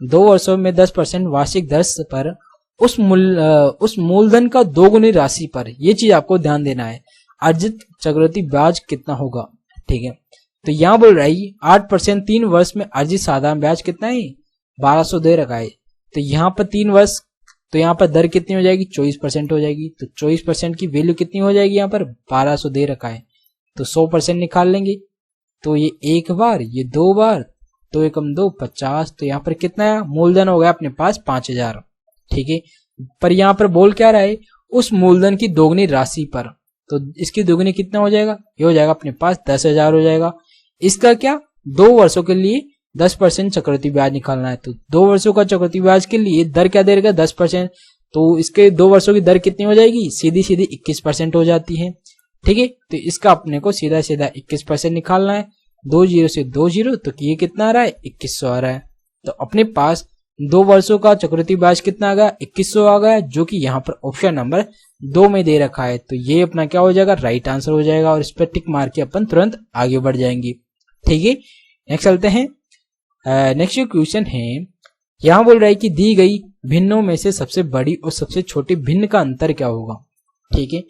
2 वर्षों में 10% वार्षिक दर पर उस मूलधन का 2 गुनी राशि पर, ये चीज आपको ध्यान देना है, अर्जित चक्रवृद्धि ब्याज कितना होगा। ठीक है, तो यहाँ बोल रहा है 8% 3 वर्ष में अर्जित साधारण ब्याज कितना है, 1200 दे रखा है। तो यहाँ पर 3 वर्ष, तो यहाँ पर दर कितनी हो जाएगी, 24% हो जाएगी। तो 24% की वैल्यू कितनी हो जाएगी, यहाँ पर 1200 दे रखा है, तो 100% निकाल लेंगे। तो ये एक बार, ये 2 बार, तो एकम 2 50, तो यहाँ पर कितना है, मूलधन हो गया अपने पास 5000। ठीक है, पर यहाँ पर बोल क्या रहा है, उस मूलधन की दोगुनी राशि पर, तो इसकी दोगुनी कितना हो जाएगा, ये हो जाएगा अपने पास 10,000 हो जाएगा। इसका क्या, 2 वर्षों के लिए 10% चक्रवृद्धि ब्याज निकालना है। तो 2 वर्षों का चक्रवृद्धि ब्याज के लिए दर क्या दे रहा, 10%। तो इसके 2 वर्षों की दर कितनी हो जाएगी, सीधी सीधी 21% हो जाती है। ठीक है, तो इसका अपने को सीधा सीधा 21% निकालना है। 2 0 से 2 0, तो ये कितना आ रहा है, 2100 आ रहा है। तो अपने पास 2 वर्षों का चक्रवृद्धि ब्याज कितना आ गया, 2100 आ गया, जो कि यहाँ पर ऑप्शन नंबर 2 में दे रखा है। तो ये अपना क्या हो जाएगा, राइट आंसर हो जाएगा, और इस पर टिक मार के अपन तुरंत आगे बढ़ जाएंगे। ठीक है, नेक्स्ट चलते हैं। नेक्स्ट जो क्वेश्चन है, यहाँ बोल रहा है कि दी गई भिन्नों में से सबसे बड़ी और सबसे छोटी भिन्न का अंतर क्या होगा। ठीक है,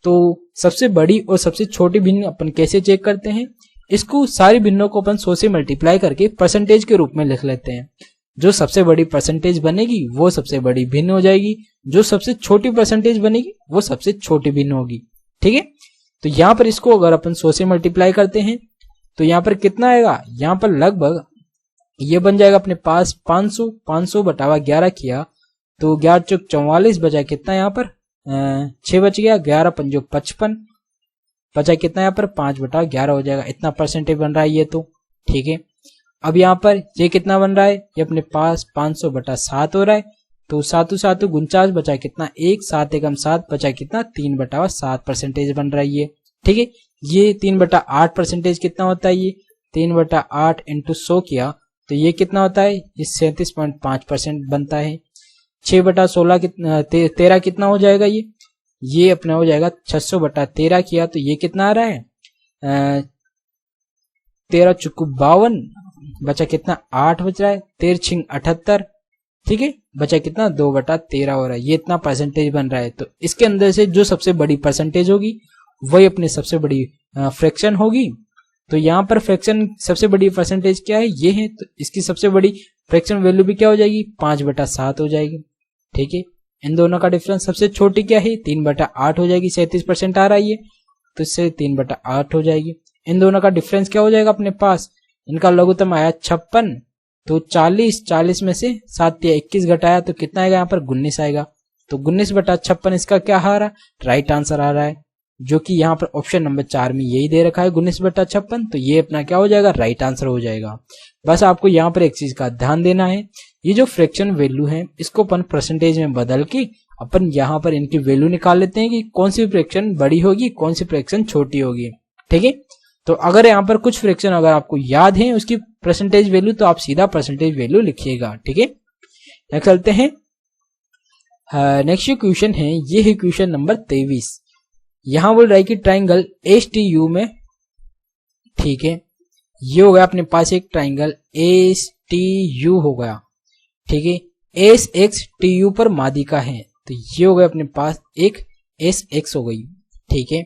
तो सबसे बड़ी और सबसे छोटी भिन्न अपन कैसे चेक करते हैं, इसको सारी भिन्नों को अपन 100 से मल्टीप्लाई करके परसेंटेज के रूप में लिख लेते हैं। जो सबसे बड़ी परसेंटेज बनेगी वो सबसे बड़ी भिन्न हो जाएगी, जो सबसे छोटी परसेंटेज बनेगी वो सबसे छोटी भिन्न होगी। ठीक है, तो यहाँ पर इसको अगर अपन 100 से मल्टीप्लाई करते हैं तो यहाँ पर कितना आएगा, यहाँ पर लगभग ये बन जाएगा अपने पास 500 बटावा 11 किया तो 11 चौक 44 बचा कितना, यहाँ पर 6 बच गया, 11 पंजो 55 बचा कितना, यहाँ पर 5/11 हो जाएगा। इतना परसेंटेज बन रहा है ये तो। ठीक है, अब यहाँ पर ये कितना बन रहा है, ये अपने पास 500/7 हो रहा है। तो 7 7 49 बचा कितना, 1 7 एकम 7 बचा कितना, 3/7 परसेंटेज बन रहा है ये। ठीक है, ये 3/8 परसेंटेज कितना होता है, ये 3/8 इंटू 100 किया तो ये कितना होता है, ये 37.5% बनता है। 6/16 कितना, 13 कितना हो जाएगा, ये अपना हो जाएगा 600/13 किया तो ये कितना आ रहा है, 13 चुकू 52 बचा कितना, 8 बच रहा है, 13 छिंग 78। ठीक है, बचा कितना, 2/13 हो रहा है। ये इतना परसेंटेज बन रहा है। तो इसके अंदर से जो सबसे बड़ी परसेंटेज होगी वही अपनी सबसे बड़ी फ्रैक्शन होगी। तो यहाँ पर फ्रैक्शन सबसे बड़ी परसेंटेज क्या है, ये है, तो इसकी सबसे बड़ी फ्रैक्शन वैल्यू भी क्या हो जाएगी, 5/7 हो जाएगी। ठीक है, इन दोनों का डिफरेंस सबसे छोटी क्या है, 3/8 हो जाएगी, 37% आ रहा है ये, तो इससे 3/8 हो जाएगी। इन दोनों का डिफरेंस क्या हो जाएगा अपने पास, इनका लघुत्तम आया 56, तो 40 में से 7 या 21 घटाया तो कितना आएगा, यहाँ पर 19 आएगा। तो 19/56 इसका क्या आ रहा है, राइट आंसर आ रहा है, जो कि यहाँ पर ऑप्शन नंबर 4 में यही दे रखा है 19/56। तो ये अपना क्या हो जाएगा, राइट आंसर हो जाएगा। बस आपको यहाँ पर एक चीज का ध्यान देना है, ये जो फ्रैक्शन वैल्यू है इसको अपन परसेंटेज में बदल के अपन यहाँ पर इनकी वैल्यू निकाल लेते हैं कि कौन सी फ्रैक्शन बड़ी होगी, कौन सी फ्रैक्शन छोटी होगी। ठीक है, तो अगर यहाँ पर कुछ फ्रैक्शन अगर आपको याद है उसकी परसेंटेज वैल्यू, तो आप सीधा परसेंटेज वैल्यू लिखिएगा। ठीक है, नेक्स्ट चलते हैं। नेक्स्ट क्वेश्चन है, ये है क्वेश्चन नंबर 23। यहां बोल रहा है कि ट्राइंगल एसटीयू में, ठीक है, ये हो गया अपने पास एक ट्राइंगल एसटीयू हो गया। ठीक है, एस एक्स टी यू पर मादिका है, तो ये हो गया अपने पास एक एस एक्स हो गई। ठीक है,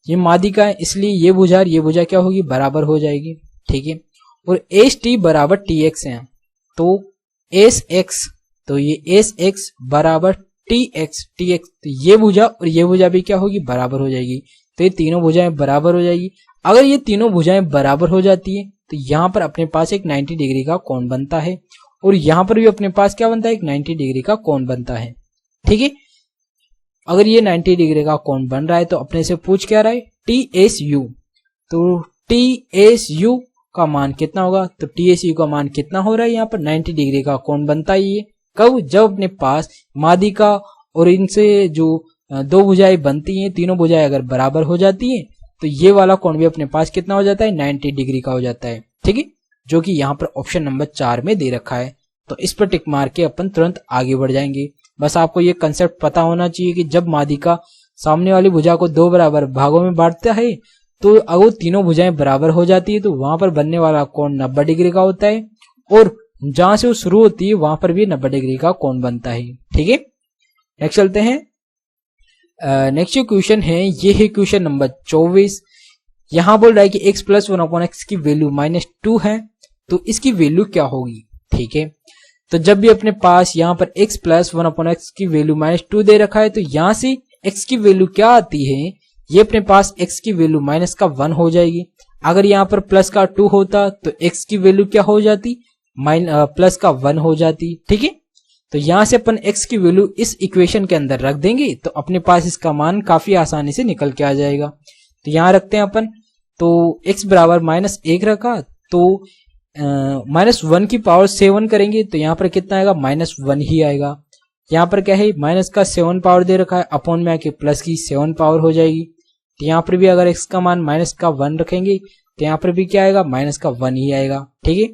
ये मादिका है इसलिए ये भुजा और ये भुजा क्या होगी, बराबर हो जाएगी। ठीक है, और एस टी बराबर टी एक्स है, तो एस एक्स, तो ये एस एक्स बराबर टी एक्स, तो ये भुजा और ये भुजा भी क्या होगी, बराबर हो जाएगी। तो ये तीनों भुजाएं बराबर हो जाएगी। अगर ये तीनों भुजाएं बराबर हो जाती है तो यहाँ पर अपने पास एक 90 डिग्री का कोण बनता है, और यहाँ पर भी अपने पास क्या बनता है, एक 90 डिग्री का कोण बनता है। ठीक है, अगर ये 90 डिग्री का कोण बन रहा है तो अपने से पूछ क्या रहा है, टी एस यू, तो टी एस यू का मान कितना होगा, तो TSU का मान कितना हो रहा है यहाँ पर 90 डिग्री का कोण बनता है ये। कब, जब अपने पास माध्यिका और इनसे जो दो भुजाएं बनती हैं, तीनों भुजाएं अगर बराबर हो जाती हैं तो ये वाला कोण भी अपने पास कितना हो जाता है, 90 डिग्री का हो जाता है। ठीक है, जो कि यहाँ पर ऑप्शन नंबर 4 में दे रखा है। तो इस पर टिक मार के अपन तुरंत आगे बढ़ जाएंगे। बस आपको ये कंसेप्ट पता होना चाहिए कि जब माध्यिका सामने वाली भुजा को दो बराबर भागों में बांटता है तो अगर तीनों भुजाएं बराबर हो जाती है तो वहां पर बनने वाला कोण 90 डिग्री का होता है, और जहां से वो शुरू होती है वहां पर भी 90 डिग्री का कोण बनता है। ठीक है, नेक्स्ट चलते हैं। नेक्स्ट क्वेश्चन है, ये है क्वेश्चन नंबर 24। यहां बोल रहा है कि x प्लस 1/x की वैल्यू -2 है, तो इसकी वैल्यू क्या होगी। ठीक है, तो जब भी अपने पास यहाँ पर x प्लस 1/x की वैल्यू -2 दे रखा है तो यहाँ से x की वैल्यू क्या आती है, ये अपने पास x की वैल्यू -1 हो जाएगी। अगर यहाँ पर प्लस का 2 होता तो x की वैल्यू क्या हो जाती, +1 हो जाती। ठीक है, तो यहाँ से अपन x की वैल्यू इस इक्वेशन के अंदर रख देंगे तो अपने पास इसका मान काफी आसानी से निकल के आ जाएगा। तो यहाँ रखते हैं अपन, तो x बराबर -1 रखा तो -1 की पावर 7 करेंगे तो यहाँ पर कितना आएगा, -1 ही आएगा। यहाँ पर क्या है, माइनस का 7 पावर दे रखा है, अपॉन में आके प्लस की 7 पावर हो जाएगी। तो यहाँ पर भी अगर x का मान -1 रखेंगे तो यहाँ पर भी क्या आएगा, -1 ही आएगा। ठीक है,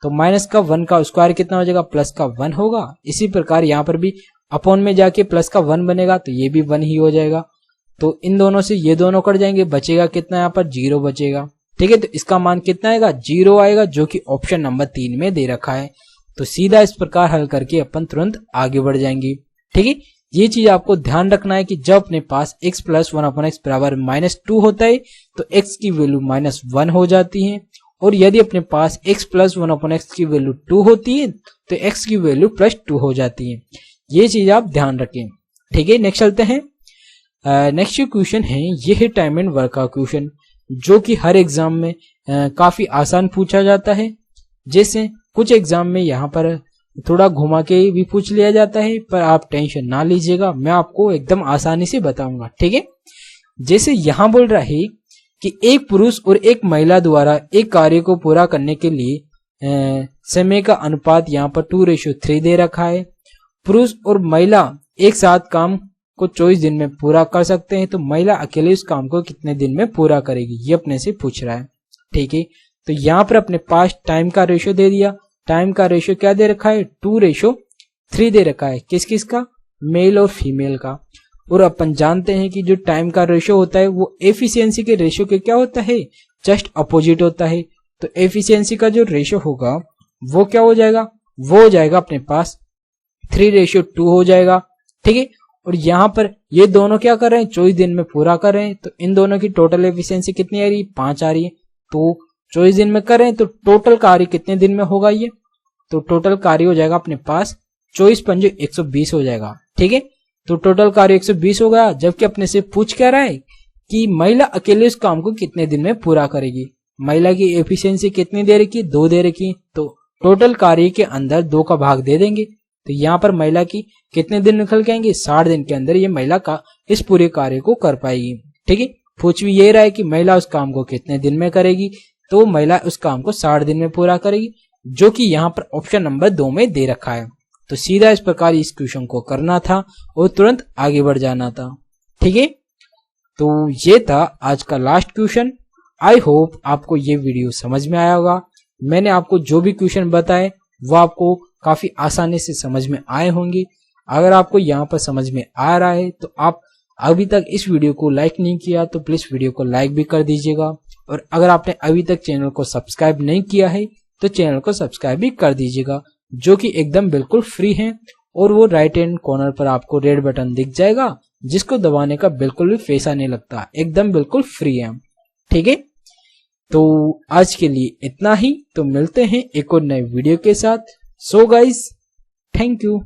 तो -1 का स्क्वायर कितना हो जाएगा, +1 होगा। इसी प्रकार यहाँ पर भी अपॉन में जाके +1 बनेगा तो ये भी 1 ही हो जाएगा। तो इन दोनों से ये दोनों कट जाएंगे, बचेगा कितना, यहाँ पर 0 बचेगा। ठीक है, तो इसका मान कितना आएगा, 0 आएगा, जो कि ऑप्शन नंबर 3 में दे रखा है। तो सीधा इस प्रकार हल करके अपन तुरंत आगे बढ़ जाएंगे। ठीक है, ये चीज आपको ध्यान रखना है कि जब अपने पास x प्लस 1/x बराबर -2 होता है तो x की वैल्यू -1 हो जाती है, और यदि अपने पास x प्लस 1/x की वैल्यू 2 होती है तो x की वैल्यू +2 हो जाती है। ये चीज आप ध्यान रखें। ठीक है, नेक्स्ट चलते हैं। नेक्स्ट क्वेश्चन है, ये है टाइम एंड वर्क का क्वेश्चन, जो कि हर एग्जाम में काफी आसान पूछा जाता है। जैसे कुछ एग्जाम में यहाँ पर थोड़ा घुमा के भी पूछ लिया जाता है, पर आप टेंशन ना लीजिएगा, मैं आपको एकदम आसानी से बताऊंगा। ठीक है, जैसे यहाँ बोल रहा है कि एक पुरुष और एक महिला द्वारा एक कार्य को पूरा करने के लिए समय का अनुपात यहाँ पर 2:3 दे रखा है। पुरुष और महिला एक साथ काम को 24 दिन में पूरा कर सकते हैं, तो महिला अकेले उस काम को कितने दिन में पूरा करेगी, ये अपने से पूछ रहा है। ठीक है, तो यहाँ पर अपने पास टाइम का रेशियो दे दिया। टाइम का रेशियो क्या दे रखा है, 2:3 दे रखा है। किस किस का, मेल और फीमेल का। और अपन जानते हैं कि जो टाइम का रेशियो होता है वो एफिशिएंसी के रेशियो के क्या होता है, जस्ट अपोजिट होता है। तो एफिशिएंसी का जो रेशियो होगा वो क्या हो जाएगा, वो हो जाएगा अपने पास 3:2 हो जाएगा। ठीक है, और यहाँ पर ये दोनों क्या कर रहे हैं, 24 दिन में पूरा कर रहे हैं, तो इन दोनों की टोटल एफिशिएंसी कितनी आ रही है, 5 आ रही है। तो 24 दिन में कर रहे हैं तो टोटल कार्य कितने दिन में होगा ये, तो टोटल कार्य हो जाएगा अपने पास 24×5 120 हो जाएगा। ठीक है, तो टोटल कार्य 120 हो गया। जबकि अपने से पूछ क्या रहा है कि महिला अकेले उस काम को कितने दिन में पूरा करेगी। महिला की एफिशिएंसी कितनी दे रखी है, 2 दे रखी है, तो टोटल कार्य के अंदर 2 का भाग दे देंगे। तो यहाँ पर महिला की कितने दिन निकल के आएंगे, 60 दिन के अंदर ये महिला का इस पूरे कार्य को कर पाएगी। ठीक है, पूछ भी ये रहा है कि महिला उस काम को कितने दिन में करेगी, तो महिला उस काम को 60 दिन में पूरा करेगी, जो कि यहाँ पर ऑप्शन नंबर 2 में दे रखा है। तो सीधा इस प्रकार इस क्वेश्चन को करना था और तुरंत आगे बढ़ जाना था। ठीक है, तो ये था आज का लास्ट क्वेश्चन। आई होप आपको ये वीडियो समझ में आया होगा। मैंने आपको जो भी क्वेश्चन बताए वो आपको काफी आसानी से समझ में आए होंगे। अगर आपको यहाँ पर समझ में आ रहा है तो आप अभी तक इस वीडियो को लाइक नहीं किया तो प्लीज वीडियो को लाइक भी कर दीजिएगा, और अगर आपने अभी तक चैनल को सब्सक्राइब नहीं किया है तो चैनल को सब्सक्राइब भी कर दीजिएगा, जो कि एकदम बिल्कुल फ्री है। और वो राइट हैंड कॉर्नर पर आपको रेड बटन दिख जाएगा, जिसको दबाने का बिल्कुल भी पैसा नहीं लगता, एकदम बिल्कुल फ्री है। ठीक है, तो आज के लिए इतना ही। तो मिलते हैं एक और नए वीडियो के साथ। So guys, thank you.